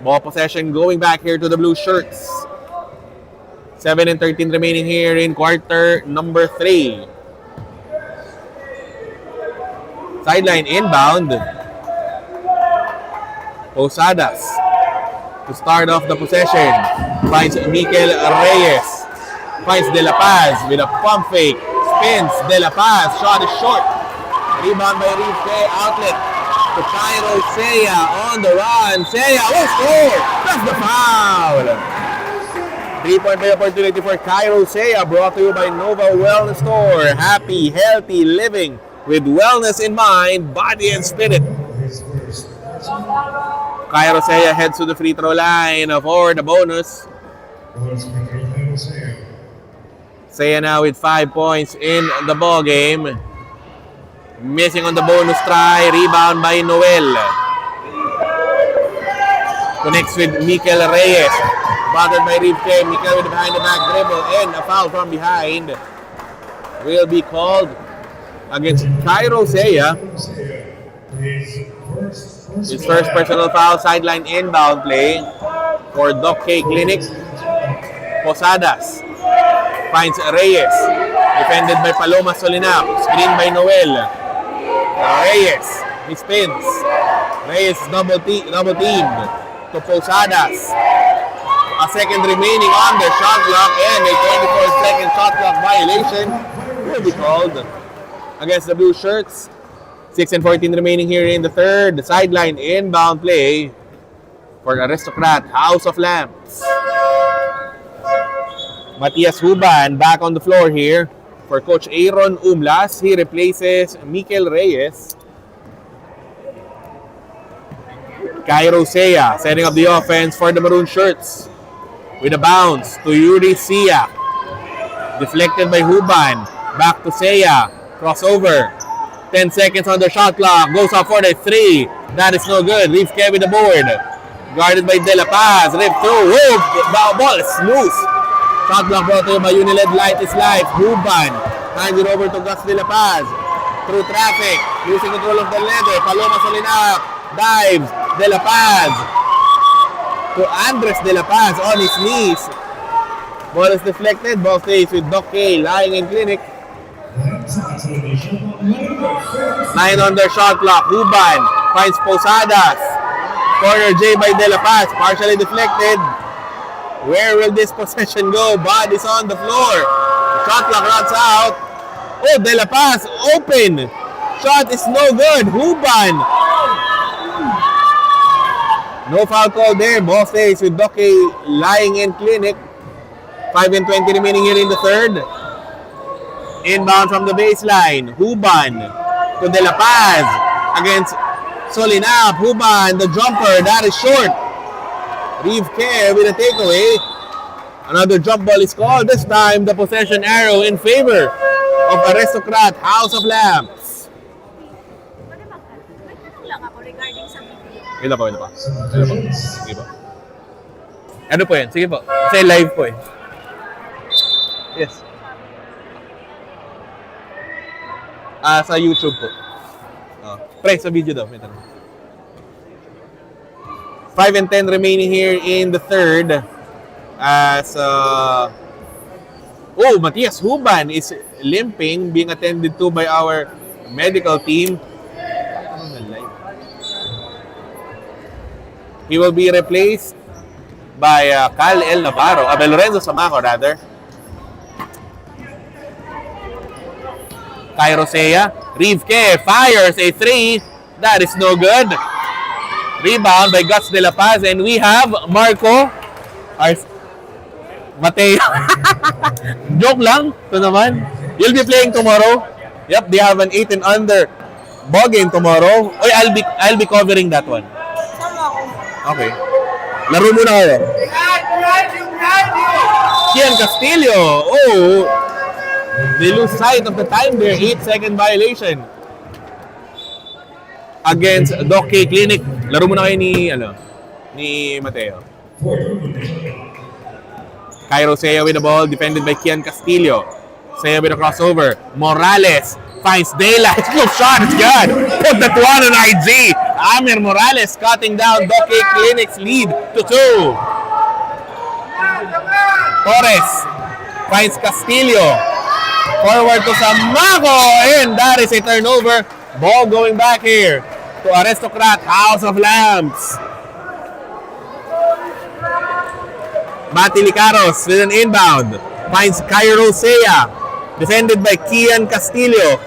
Speaker 1: Ball possession going back here to the blue shirts. 7:13 remaining here in quarter number 3. Sideline inbound. Posadas to start off the possession. Finds Mikel Reyes. Finds De La Paz with a pump fake. Spins De La Paz. Shot is short. Rebound by Reeves K. Outlet to Cairo Seiya on the run. Seiya will score. That's the foul. 3-point play opportunity for Cairo Sea, brought to you by Nova Wellness Store. Happy, healthy living with wellness in mind, body and spirit. Cairo Sea heads to the free throw line for the bonus. Sea now with 5 points in the ball game. Missing on the bonus try. Rebound by Noel. Connects with Mikel Reyes. Batted by Rivke. Mikel with the behind-the-back dribble and a foul from behind will be called against Cairo Sea. His first personal foul, sideline inbound play for Doc K Clinic. Posadas finds Reyes. Defended by Paloma Solinap. Screen by Noel. Reyes. He spins. Reyes double teamed to Posadas. A second remaining on the shot clock and a 24-second shot clock violation will be called against the Blue Shirts. 6:14 remaining here in the third. The sideline inbound play for Aristocrat, House of Lamps. Matias Huban back on the floor here for Coach Aaron Umlas. He replaces Mikel Reyes. Cairo Sea setting up the offense for the Maroon Shirts. With a bounce to Yuri Sia. Deflected by Huban. Back to Sea. Crossover. 10 seconds on the shot clock. Goes up for the 3. That is no good. Leaves Kevin the board. Guarded by De La Paz. Rip through. Whoop. Ball is loose. Shot clock brought to you by Uniled Light is Life. Huban. Hands it over to Gus De La Paz. Through traffic. Losing control of the leather. Paloma Solinap. Dives. De La Paz. To Andres De La Paz on his knees. Ball is deflected. Ball stays with Doc K lying in clinic. 9 on their shot clock. Huban finds Posadas. Corner J by De La Paz. Partially deflected. Where will this possession go? Bodies on the floor. Shot clock runs out. Oh, De La Paz open. Shot is no good. Huban. No foul call there. Ball stays with Doc K lying in clinic. 5:20 remaining here in the third. Inbound from the baseline. Huban to De La Paz against Solinap. Huban, the jumper. That is short. Rivke with a takeaway. Another jump ball is called. This time, the possession arrow in favor of Aristocrat, House of Lamps.
Speaker 3: May tanong lang ako regarding sa video.
Speaker 1: Ito po. Sige po. Ano po yan? Sige po. Kasi live po eh. Yes. Sa YouTube po. Pre, sa video daw. May tanong. 5 and 10 remaining here in the third. As Matias Huban is limping, being attended to by our medical team. He will be replaced by Cal El Navarro, Abel Lorenzo Samaco rather. Cairo Sea, Rivke fires a 3. That is no good. Rebound by Guts De La Paz, and we have Marco Mateo. Joke lang. Ito naman. You'll be playing tomorrow. Yep, they have an 8 and under ball game tomorrow. Oy, I'll be covering that one. Okay. Laro muna kayo. Kian Castillo. Oh. They lose sight of the time there. 8-second violation. Against Doc K Clinic. Laro muna kayo ni Mateo. Cairo Sea with the ball, defended by Kian Castillo. Sea with a crossover. Morales finds daylight. Good shot, it's good. Put that one on IG. Amir Morales cutting down Doc K Clinic's lead to 2. Torres finds Castillo. Forward to Samaco, and that is a turnover. Ball going back here to Aristocrat, House of Lamps. Mati Licaros with an inbound. Finds Cairo Sea. Defended by Kian Castillo.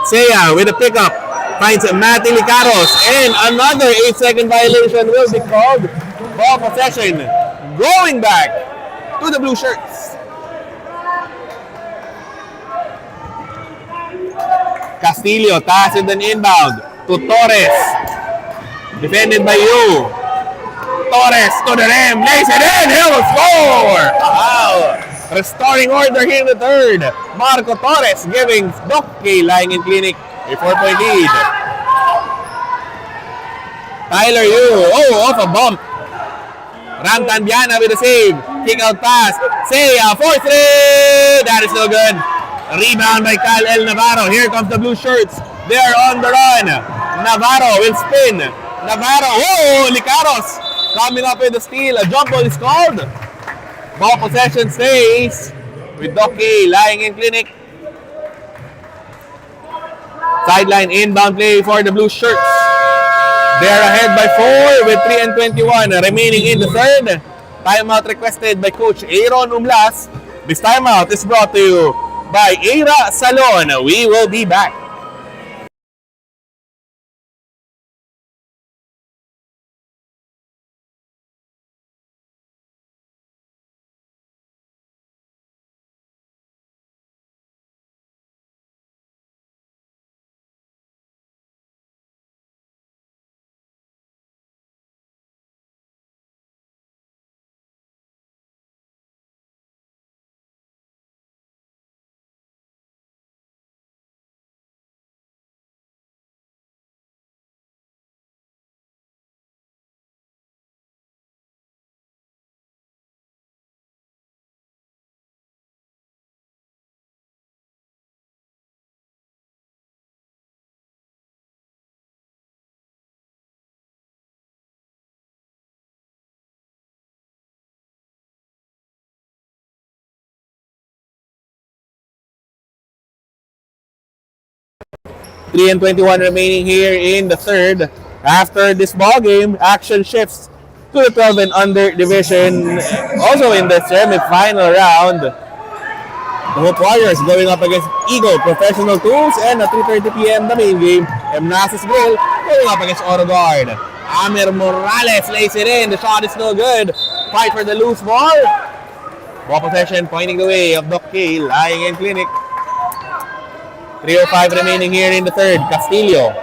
Speaker 1: Sea with a pickup. Finds Mati Licaros. And another 8-second violation will be called. Ball possession going back to the blue shirts. Castillo, pass and then inbound to Torres. Defended by you. Torres to the rim, lays it in, he'll score! Wow! Restoring order here in the third. Marco Torres giving Doc K lying in clinic a 4-point lead. Tyler Yu, off a bump. Ram Tandiana with a save. Kick out pass. Seiya for three. That is no good. Rebound by Cal El Navarro. Here comes the blue shirts. They're on the run. Navarro will spin. Navarro, Licaros coming up with the steal. A jump ball is called. Ball possession stays with Doc K lying in clinic. Sideline inbound play for the blue shirts. They're ahead by 4 with 3:21 remaining in the third. Timeout requested by Coach Aaron Umlas. This timeout is brought to you by Era Salon. We will be back. Three and 21 remaining here in the third. After this ball game, action shifts to the 12 and under division. Also in the semi-final round, the Hope Warriors going up against Eagle Professional Tools, and at 3:30 p.m. the main game, Emnasis Grill going up against Oro Guard. Amir Morales lays it in. The shot is no good. Fight for the loose ball. Ball possession pointing the way of Doc K lying in clinic. 3:05 remaining here in the third. Castillo.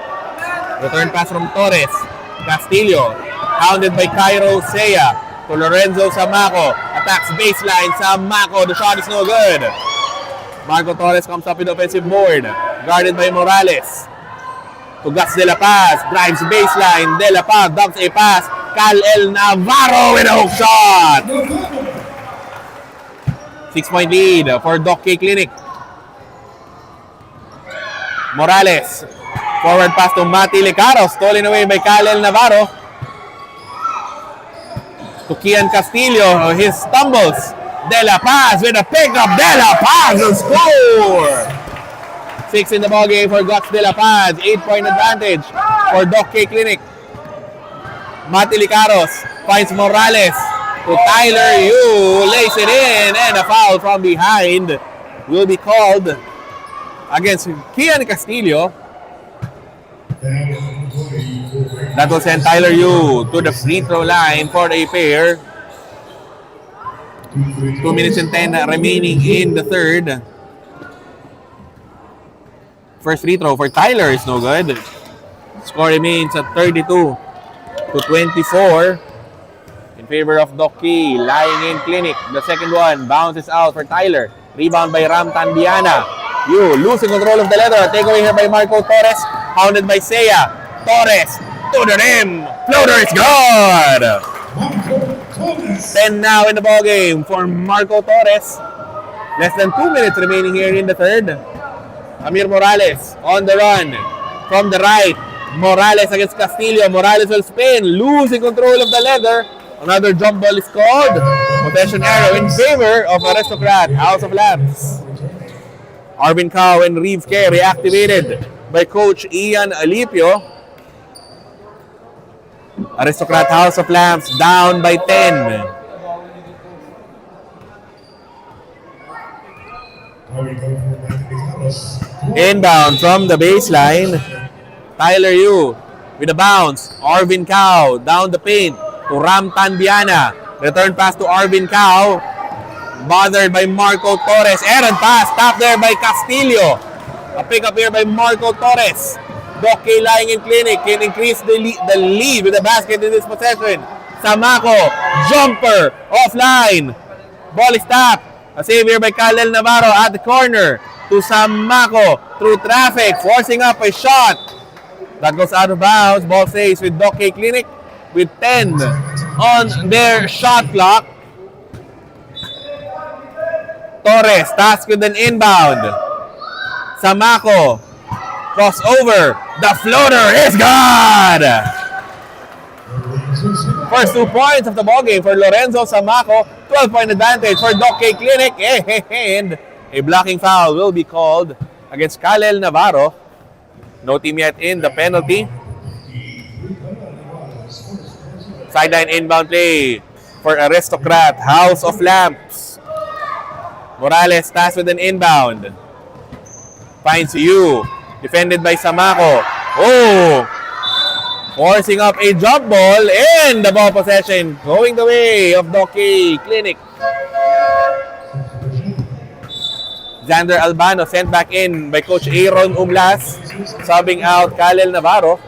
Speaker 1: Return pass from Torres. Castillo. Hounded by Cairo Seiya. To Lorenzo Samaco. Attacks baseline. Samaco. The shot is no good. Marco Torres comes up with the offensive board. Guarded by Morales. To Gus De La Paz. Drives baseline. De La Paz dumps a pass. Cal El Navarro with a hook shot. 6-point lead for Doc K Clinic. Morales. Forward pass to Mati Licaros. Stolen away by Cal El Navarro. To Kian Castillo. He stumbles. De La Paz with a pickup. De La Paz will score. 6 in the ballgame for Gus De La Paz. 8-point advantage for Doc K Clinic. Mati Licaros finds Morales. To Tyler Yu. Lays it in. And a foul from behind will be called against Kian Castillo. That will send Tyler Yu to the free throw line for a pair. 2 minutes and 10 remaining in the third. First free throw for Tyler is no good. Score remains at 32-24 in favor of Doc K lying in clinic. The second one bounces out for Tyler. Rebound by Ram Tandiana. Yu losing control of the leather. Takeaway here by Marco Torres. Hounded by Seiya. Torres to the rim. Floater is good. 10 now in the ballgame for Marco Torres. Less than 2 minutes remaining here in the third. Amir Morales on the run from the right. Morales against Castillo. Morales will spin. Losing control of the leather. Another jump ball is called. Possession arrow in favor of Aristocrat. House of Labs. Arvin Cao and Reeves K reactivated by Coach Ian Alipio. Aristocrat House of Lamps down by 10. Inbound from the baseline. Tyler Yu with a bounce. Arvin Cao down the paint to Ram Tanbiana. Return pass to Arvin Cao. Bothered by Marco Torres. Errant pass. Stopped there by Castillo. A pick up here by Marco Torres. Doc K lying in clinic can increase the lead with the basket in this possession. Samaco. Jumper. Offline. Ball is stopped. A save here by Kalel Navarro at the corner. To Samaco. Through traffic. Forcing up a shot. That goes out of bounds. Ball stays with Doc K Clinic with 10 on their shot clock. Torres tasked with an inbound. Samaco. Crossover. The floater is gone! First 2 points of the ballgame for Lorenzo Samaco. 12-point advantage for Doc K Clinic. And a blocking foul will be called against Kalel Navarro. No team yet in the penalty. Sideline inbound play for Aristocrat. House of Lamps. Morales tasked with an inbound. Finds you. Defended by Samaco. Oh! Forcing up a jump ball. And the ball possession going the way of Doc K Clinic. Xander Albano sent back in by Coach Aaron Umlas. Subbing out Kalel Navarro.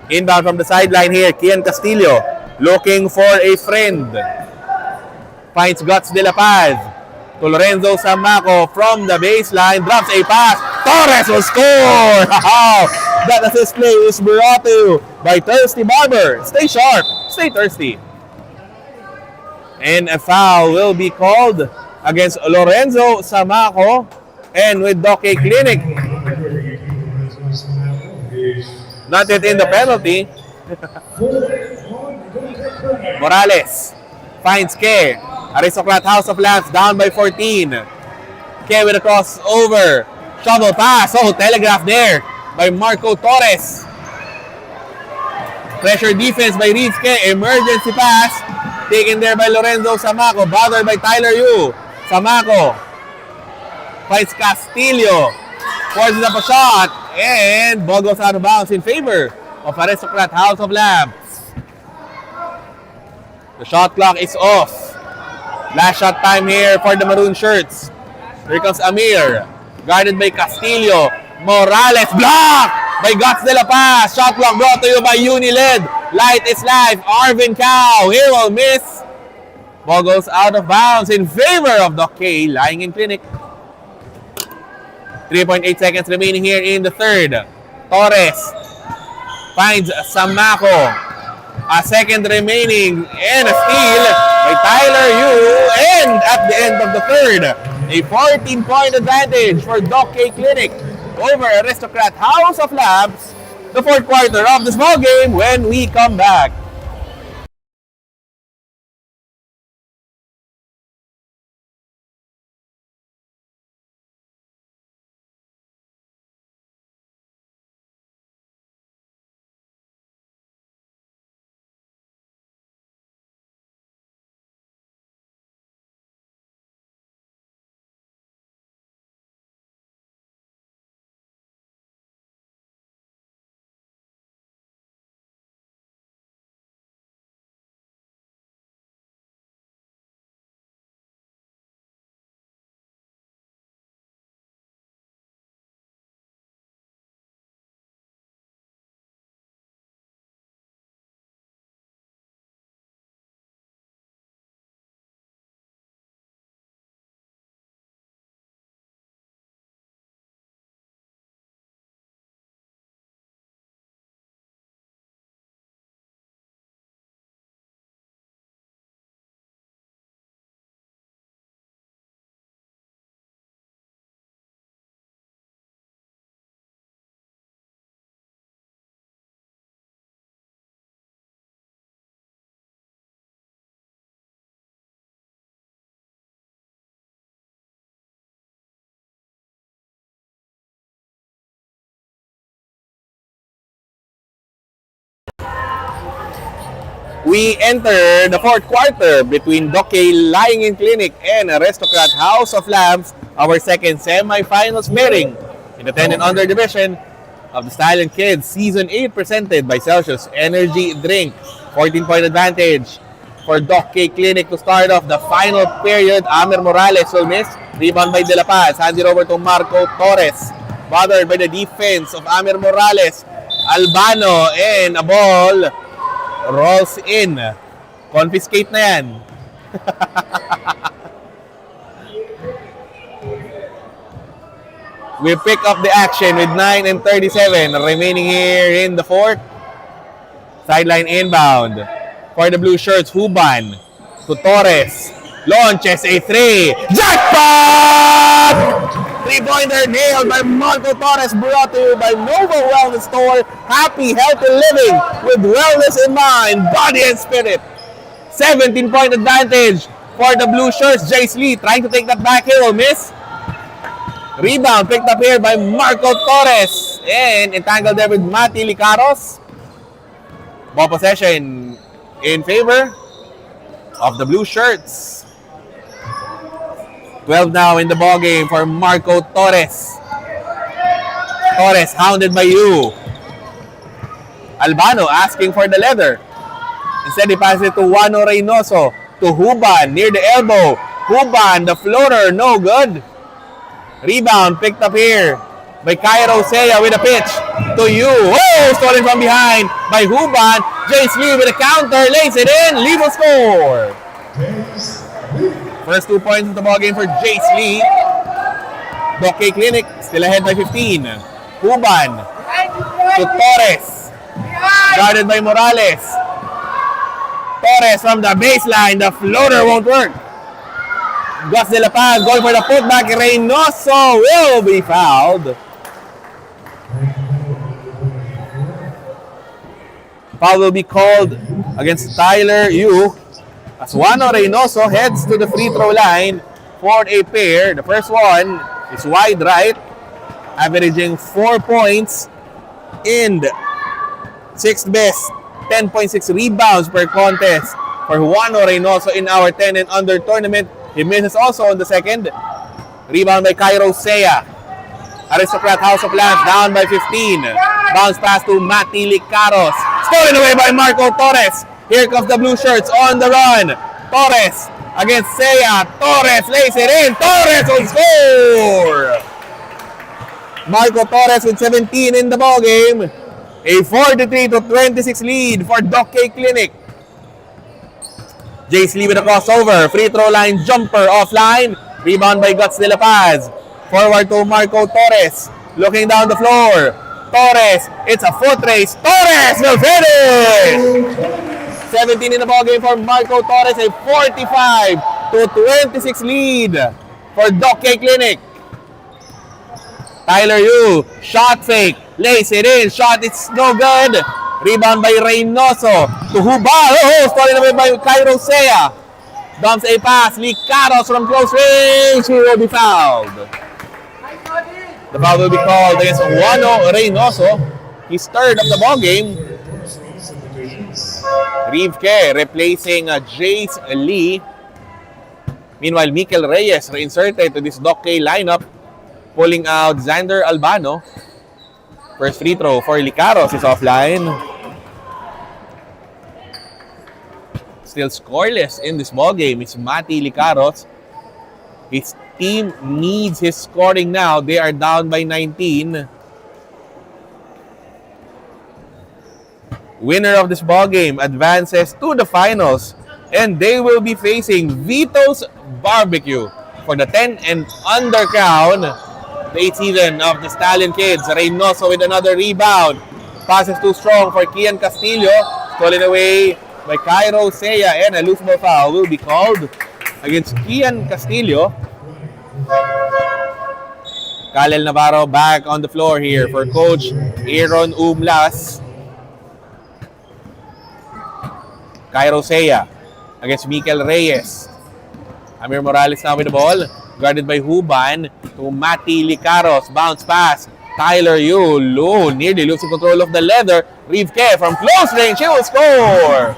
Speaker 1: Inbound from the sideline here, Kian Castillo looking for a friend. Finds Guts De La Paz to Lorenzo Samaco from the baseline. Drops a pass. Torres will score! That assist play is brought to you by Thirsty Barber. Stay sharp. Stay thirsty. And a foul will be called against Lorenzo Samaco. And with Doc K Clinic not yet in the penalty. Morales finds Ke. Aristocrat House of Lamps down by 14. Ke with a crossover. Shovel pass. Oh, telegraph there by Marco Torres. Pressure defense by Reeves Ke. Emergency pass. Taken there by Lorenzo Samaco. Bothered by Tyler Yu. Samaco finds Castillo. Forces up a shot. And ball goes out of bounds in favor of Aristocrat House of Lamps. The shot clock is off. Last shot time here for the maroon shirts. Here comes Amir. Guarded by Castillo. Morales blocked by Guts De La Paz. Shot clock brought to you by Uniled. Light is life. Arvin Cow. He will miss. Ball goes out of bounds in favor of Doc K lying in clinic. 3.8 seconds remaining here in the third. Torres finds Samaco. A second remaining and a steal by Tyler Yu. And at the end of the third, a 14-point advantage for Doc K Clinic over Aristocrat House of Lamps. The fourth quarter of this ball game when we come back. We enter the fourth quarter between Doc K lying in clinic and Aristocrat House of Lamps, our second semi-finals pairing in the 10 and under division of the Stallion Kids Season 8 presented by Celsius Energy Drink. 14-point advantage for Doc K Clinic to start off the final period. Amer Morales will miss. Rebound by De La Paz. Hands it over to Marco Torres. Bothered by the defense of Amer Morales. Albano and a ball rolls in. Confiscate na yan. We pick up the action with 9:37 remaining here in the fourth. Sideline inbound for the blue shirts. Huban to Torres. Launches a three. Jackpot! Three-pointer nailed by Marco Torres, brought to you by Nova Wellness Store. Happy, healthy living with wellness in mind, body and spirit. 17-point advantage for the blue shirts. Jace Lee trying to take that back here, will miss. Rebound picked up here by Marco Torres and entangled there with Mati Licaros. Ball possession in favor of the blue shirts. 12 now in the ball game for Marco Torres. Torres hounded by you. Albano asking for the leather. Instead, he passes it to Juano Reynoso. To Huban near the elbow. Huban, the floater, no good. Rebound picked up here by Cairo Sea with a pitch to you. Oh, stolen from behind by Huban. Jace Lee with a counter, lays it in. Lee will score. First 2 points of the ball game for Jace Lee. Doc K Clinic still ahead by 15. Huban to Torres. Guarded by Morales. Torres from the baseline. The floater won't work. Gus De La Paz going for the putback. Reynoso will be fouled. Foul will be called against Tyler Yu as Juano Reynoso heads to the free throw line for a pair. The first one is wide right, averaging 4 points and 6th best 10.6 rebounds per contest for Juano Reynoso in our 10 and under tournament. He misses also on the second. Rebound by Cairo Sea. Aristocrat House of Lance down by 15. Bounce pass to Mati Licaros. Stolen away by Marco Torres. Here comes the blue shirts on the run. Torres against Sea. Torres lays it in. Torres will score. Marco Torres with 17 in the ball game. A 43-26 lead for Doc K Clinic. Jace Lee with a crossover. Free throw line jumper offline. Rebound by Guts De La Paz. Forward to Marco Torres. Looking down the floor. Torres. It's a foot race. Torres will finish! 17 in the ball game for Marco Torres. A 45-26 lead for Doc K Clinic. Tyler Yu. Shot fake. Lays it in. Shot, it's no good. Rebound by Reynoso to Huban. Oh, stolen away by Cairo Sea. Dumps a pass. Licaros from close range. He will be fouled. The foul will be called against Juano Reynoso. He's third of the ball game. Rivke replacing Jace Lee. Meanwhile, Mikel Reyes reinserted to this Doc K lineup, pulling out Xander Albano. First free throw for Licaros is offline. Still scoreless in this ball game is Mati Licaros. His team needs his scoring now. They are down by 19. Winner of this ball game advances to the finals, and they will be facing Vito's Barbecue for the 10 and under crown. The 8th season of the Stallion kids. Reynoso with another rebound. Passes too strong for Kian Castillo. Stolen away by Cairo Sea, and a loose ball foul will be called against Kian Castillo. Kalel Navarro back on the floor here for Coach Aaron Umlas. Cairo Sea against Mikel Reyes. Amir Morales now with the ball. Guarded by Huban to Mati Licaros. Bounce pass. Tyler Yu nearly losing control of the leather. Rivke from close range. He will score.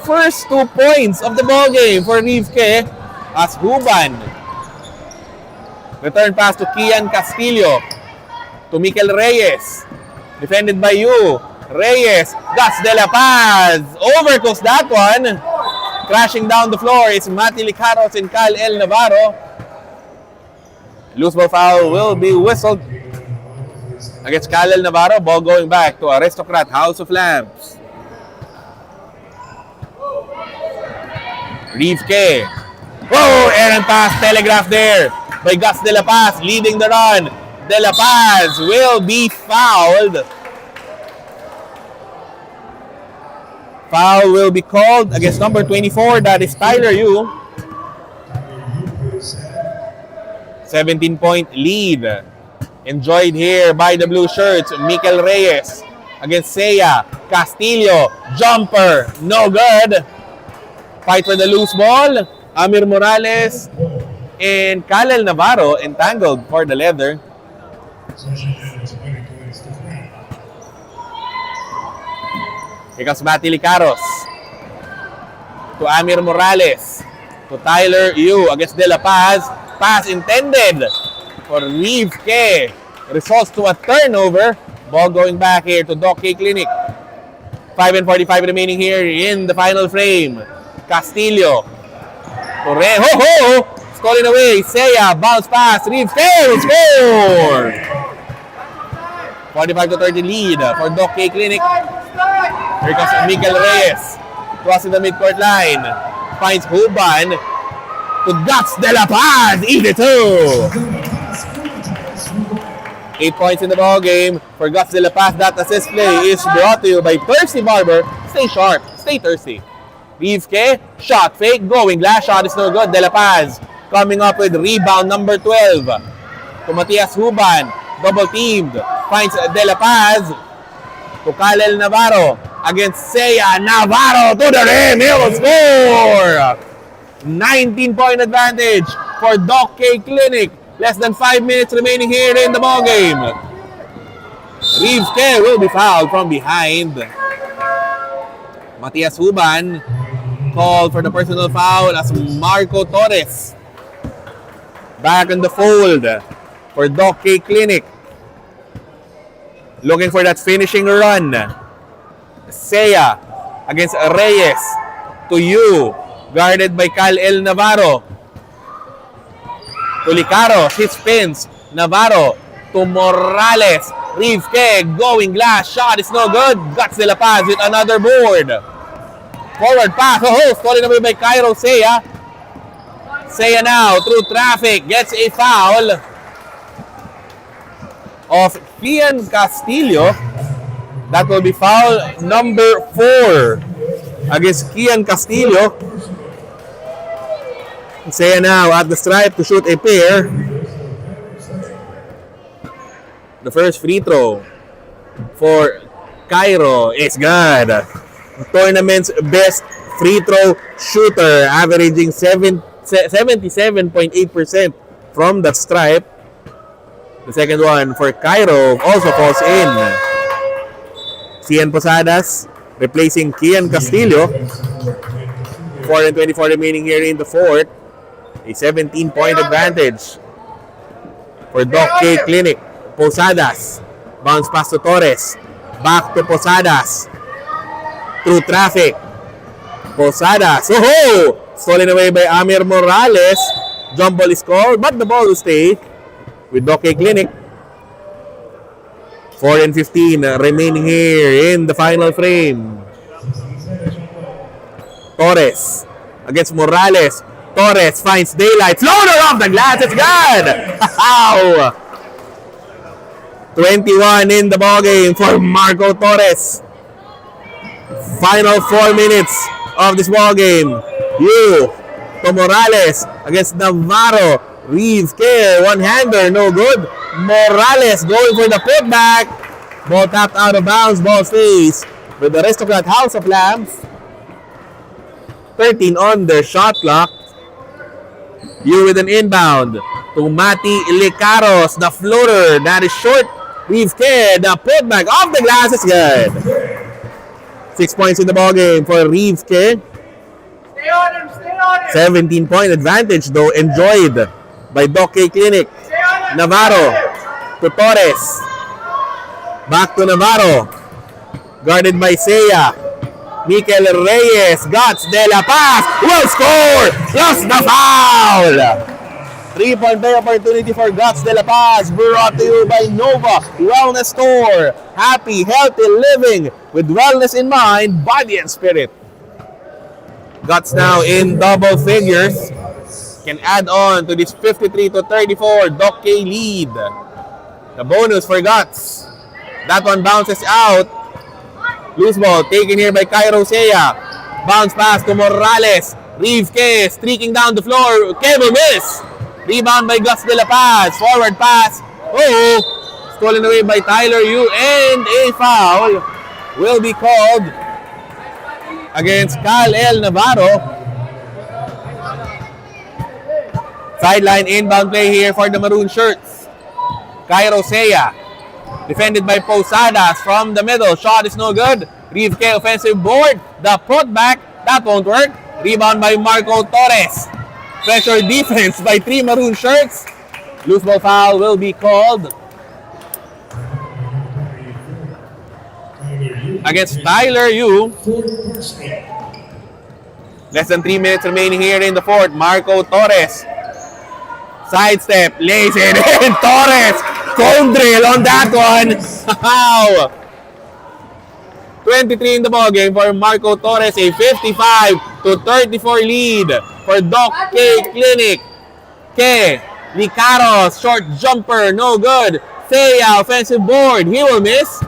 Speaker 1: First 2 points of the ball game for Rivke as Huban. Return pass to Kian Castillo. To Mikel Reyes. Defended by Yu. Reyes. Gus De La Paz. Overcooks that one. Crashing down the floor is Matty Licaros and Cal El Navarro. Loose ball foul will be whistled against Cal El Navarro. Ball going back to Aristocrat House of Lamps. Reeves K. Oh, errant pass, telegraph there by Gus De La Paz, leading the run. De La Paz will be fouled. Foul will be called against number 24, that is Tyler Yu. 17-point lead. Enjoyed here by the blue shirts. Mikel Reyes against Seiya. Castillo, jumper, no good. Fight for the loose ball. Amir Morales and Kalel Navarro entangled for the leather. Here comes Matty Licaros to Amir Morales to Tyler Yu against De La Paz. Pass intended for Reeves K. Results to a turnover. Ball going back here to Doc K Clinic. 5:45 remaining here in the final frame. Castillo. Torrejo. Stolen away. Seiya. Bounce pass. Reeves K. Score! 45-30 lead for Doc K Clinic. Here comes Miguel Reyes. Crossing the midcourt line. Finds Huban to Gus De La Paz. 82. 8 points in the ball game for Gus De La Paz. That assist play is brought to you by Thirsty Barber. Stay sharp. Stay thirsty. Reeves K. Shot fake. Going glass shot is no good. De La Paz coming up with rebound number 12. To Matias Huban. Double teamed. Finds De La Paz to Kalel Navarro against Seiya. Navarro to the rim. He will score. 19-point advantage for Doc K Clinic. Less than 5 minutes remaining here in the ball game. Reeves K will be fouled from behind. Matias Huban called for the personal foul as Marco Torres back in the fold for Doc K Clinic. Looking for that finishing run. Seiya against Reyes to Yu, guarded by Cal El Navarro. To Licaros, he spins. Navarro to Morales. Reeves K going glass. Shot is no good. Guts De La Paz with another board. Forward pass. Stolen away by Cairo Seiya. Seiya now through traffic. Gets a foul of Kian Castillo. That will be foul number 4 against Kian Castillo. Seiya now at the stripe to shoot a pair. The first free throw for Cairo is good. Tournament's best free throw shooter, averaging 77.8% from that stripe. The second one for Cairo also falls in. Cian Posadas replacing Kian Castillo. 4:24 remaining here in the fourth. A 17-point advantage for Doc K Clinic. Posadas. Bounce pass to Torres. Back to Posadas. Through traffic. Posadas. Stolen away by Amir Morales. Jump ball is called, but the ball will stay with Doc K Clinic. 4:15 remaining here in the final frame. Torres against Morales. Torres finds daylight. Floater off the glass. It's good. Wow. 21 in the ballgame for Marco Torres. Final 4 minutes of this ballgame. Yu to Morales against Navarro. Reeves K. One-hander. No good. Morales going for the putback. Ball tapped out of bounds. Ball stays with the Aristocrat House of Lamps. 13 on their shot clock. You with an inbound to Matty Licaros. The floater that is short. Reeves K. The putback off the glass is good. 6 points in the ballgame for Reeves K.
Speaker 3: Stay on him, stay on him.
Speaker 1: 17-point advantage though enjoyed by Doc K Clinic. Navarro to Torres. Back to Navarro. Guarded by Seiya. Mikel Reyes. Guts de la Paz. Will score! Plus the foul! 3-point play opportunity for Guts de la Paz. Brought to you by Nova Wellness Store. Happy, healthy living with wellness in mind, body, and spirit. Guts now in double figures. Can add on to this 53-34 Doc K lead. The bonus for Guts. That one bounces out. Loose ball taken here by Cairo Seiya. Bounce pass to Morales. Reeves K streaking down the floor. K will miss. Rebound by Guts de la Paz. Forward pass. Oh! Stolen away by Tyler Yu. And a foul will be called against Cal El Navarro. Sideline inbound play here for the maroon shirts. Cairo Seiya. Defended by Posadas from the middle. Shot is no good. Reeve K offensive board. The putback. That won't work. Rebound by Marco Torres. Pressure defense by 3 maroon shirts. Loose ball foul will be called against Tyler Yu. Less than 3 minutes remaining here in the fourth. Marco Torres. Sidestep. Lays it in. Torres. Cone drill on that one. Wow. 23 in the ballgame for Marco Torres. A 55-34 lead for Doc K Clinic. K. Licaros. Short jumper. No good. Seiya. Offensive board. He will miss.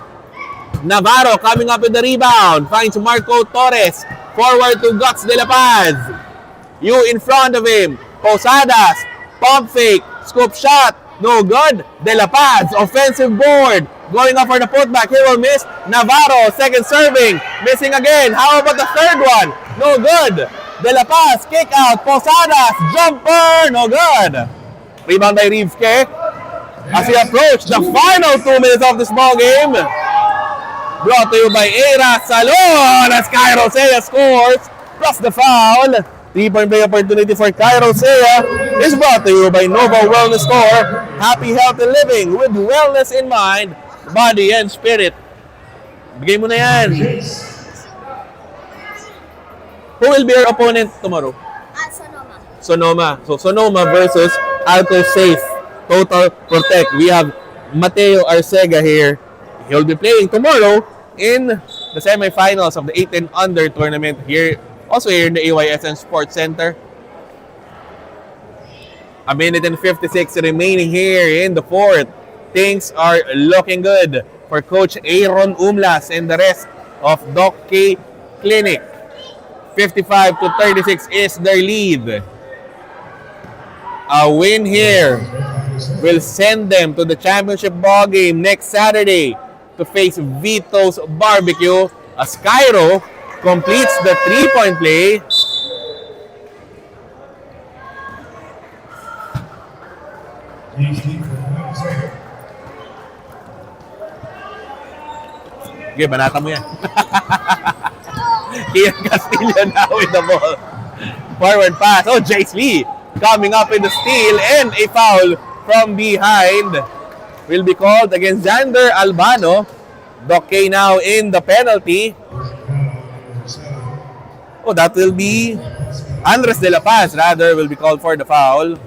Speaker 1: Navarro coming up with the rebound. Finds Marco Torres. Forward to Guts de la Paz. You in front of him. Posadas. Pump fake. Scoop shot. No good. De La Paz. Offensive board. Going up for the putback. He will miss. Navarro. Second serving. Missing again. How about the third one? No good. De La Paz. Kick out. Posadas. Jumper. No good. Rebound by Reeves K. As we approach the final 2 minutes of this ball game. Brought to you by Era Salon. As Cairo Seiya scores. Plus the foul. 3-point play opportunity for Cairo Seiya is brought to you by Nova Wellness Store. Happy, healthy living with wellness in mind, body, and spirit. Bigay mo na yan. Who will be your opponent tomorrow?
Speaker 3: Sonoma.
Speaker 1: Sonoma. So, Sonoma versus Alto Safe. Total Protect. We have Mateo Arcega here. He'll be playing tomorrow in the semifinals of the 8 and under tournament here. Also here in the AYSN Sports Center. A minute and 56 remaining here in the fourth. Things are looking good for Coach Aaron Umlas and the rest of Doc K Clinic. 55-36 is their lead. A win here will send them to the championship ball game next Saturday to face Vito's Barbecue as Cairo completes the 3-point play. Okay, banata mo yan. Kian Castillo now with the ball. Forward pass. Oh, Jace Lee coming up in the steal and a foul from behind will be called against Xander Albano. Doc K now in the penalty. Oh, that will be Andres de la Paz, rather, will be called for the foul.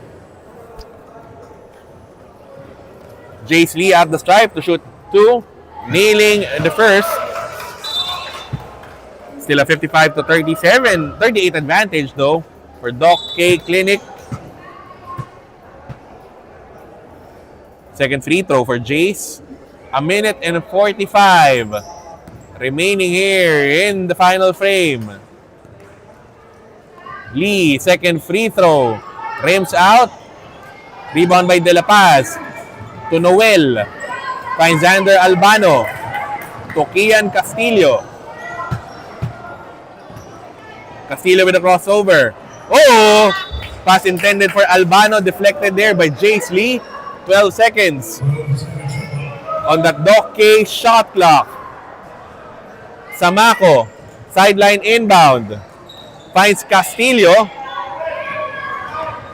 Speaker 1: Jace Lee at the stripe to shoot 2. Nailing the first. Still a 55-37. 38 advantage, though, for Doc K Clinic. Second free throw for Jace. A minute and 45 remaining here in the final frame. Lee, second free throw. Rims out. Rebound by De La Paz. To Noel. Finds Xander Albano. To Kian Castillo. Castillo with a crossover. Oh! Pass intended for Albano. Deflected there by Jace Lee. 12 seconds. On that Doc K shot clock. Samako. Sideline inbound. Finds Castillo.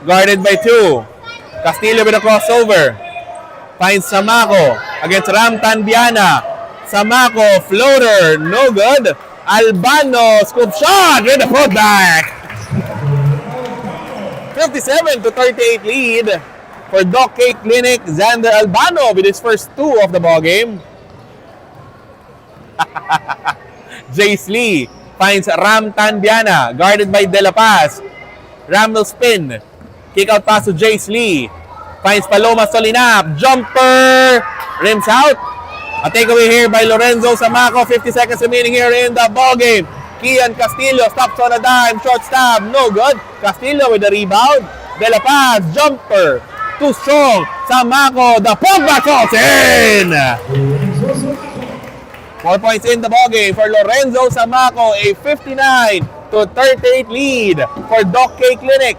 Speaker 1: Guarded by 2. Castillo with a crossover. Finds Samako against Ram Tanbiana. Samaco, floater, no good. Albano, scoop shot with the putback. 57 to 38 lead for Doc K Clinic. Xander Albano with his first 2 of the ball game. Jace Lee finds Ram Tanbiana, guarded by De La Paz. Ram will spin. Kick out pass to Jace Lee. Finds Paloma Solinap. Jumper. Rims out. A takeaway here by Lorenzo Samaco. 50 seconds remaining here in the ball game. Kian Castillo stops on a dime. Short stab. No good. Castillo with the rebound. De La Paz. Jumper. Too strong. Samaco. The putback falls in. 4 points in the ball game for Lorenzo Samaco. A 59 to 38 lead for Doc K Clinic.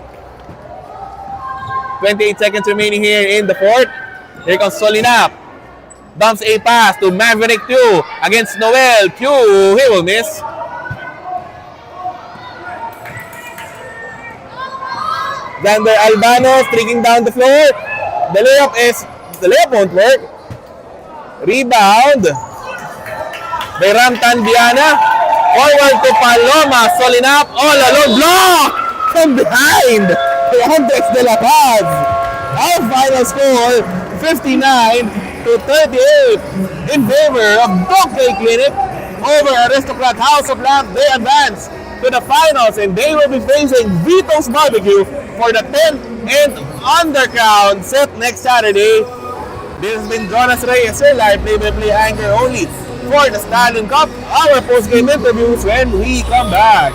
Speaker 1: 28 seconds remaining here in the fourth. Here comes Solinap. Dumps a pass to Maverick Q against Noel. Q, he will miss. Xander Albano streaking down the floor. The layup won't work. Rebound by Ram Tanbiana. Forward to Paloma. Solinap all alone. Block from behind. Andres De La Paz. Our final score, 59 to 38 in favor of Doc K Clinic over Aristocrat House of Lamp. They advance to the finals and they will be facing Vito's Barbecue for the 10th and undercrown set next Saturday. This has been Jonas Reyes, your live play-by-play anchor only for the Stallion Cup. Our post-game interviews when we come back.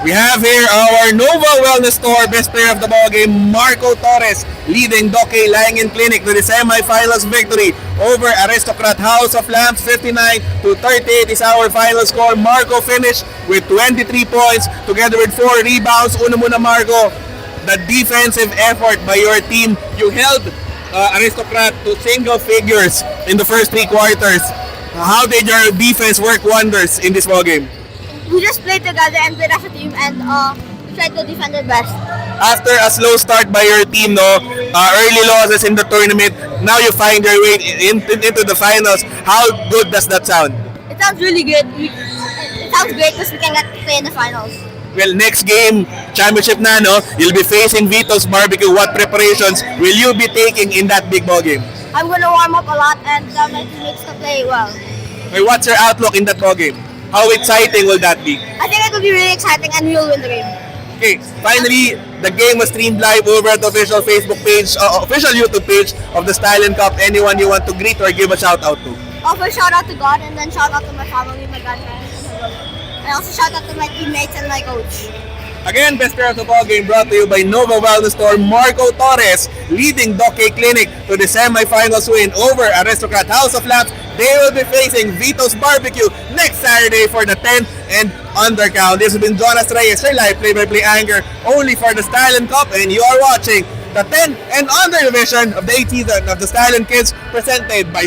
Speaker 1: We have here our Nova Wellness Store best player of the ball game, Marco Torres, leading Doc K Langen Clinic to the semifinals victory over Aristocrat House of Lamps. 59 to 38 is our final score. Marco finished with 23 points together with 4 rebounds. Una muna Marco, the defensive effort by your team. You held Aristocrat to single figures in the first 3 quarters. How did your defense work wonders in this ball game?
Speaker 3: We just played together and played as a team and tried to defend our best.
Speaker 1: After a slow start by your team, early losses in the tournament, now you find your way into the finals. How good does that sound?
Speaker 3: It sounds really good. It sounds great because we can get to play in the finals.
Speaker 1: Well, next game, championship na, no? You'll be facing Vito's Barbecue. What preparations will you be taking in that big ball game?
Speaker 3: I'm going to warm up a lot and tell my teammates to play well.
Speaker 1: Okay, what's your outlook in that ball game? How exciting will that be?
Speaker 3: I think it will be really exciting and we will win the game.
Speaker 1: Okay, finally, the game was streamed live over at the official Facebook page, official YouTube page of the Stallion Cup. Anyone you want to greet or give a shout out to?
Speaker 3: Also, shout out to God and then shout out to my family, my grandparents, and my brother. And also shout out to my teammates and my coach.
Speaker 1: Again, best player of the ball game brought to you by Nova Wellness Store. Marco Torres leading Doc K Clinic to the semifinals win over Aristocrat House of Lamps. They will be facing Vito's Barbecue next Saturday for the 10th and undercount. This has been Jonas Reyes, your live play-by-play anchor only for the Stallion Cup, and you are watching the 10 and under division of the 8th season of the Stallion Kids presented by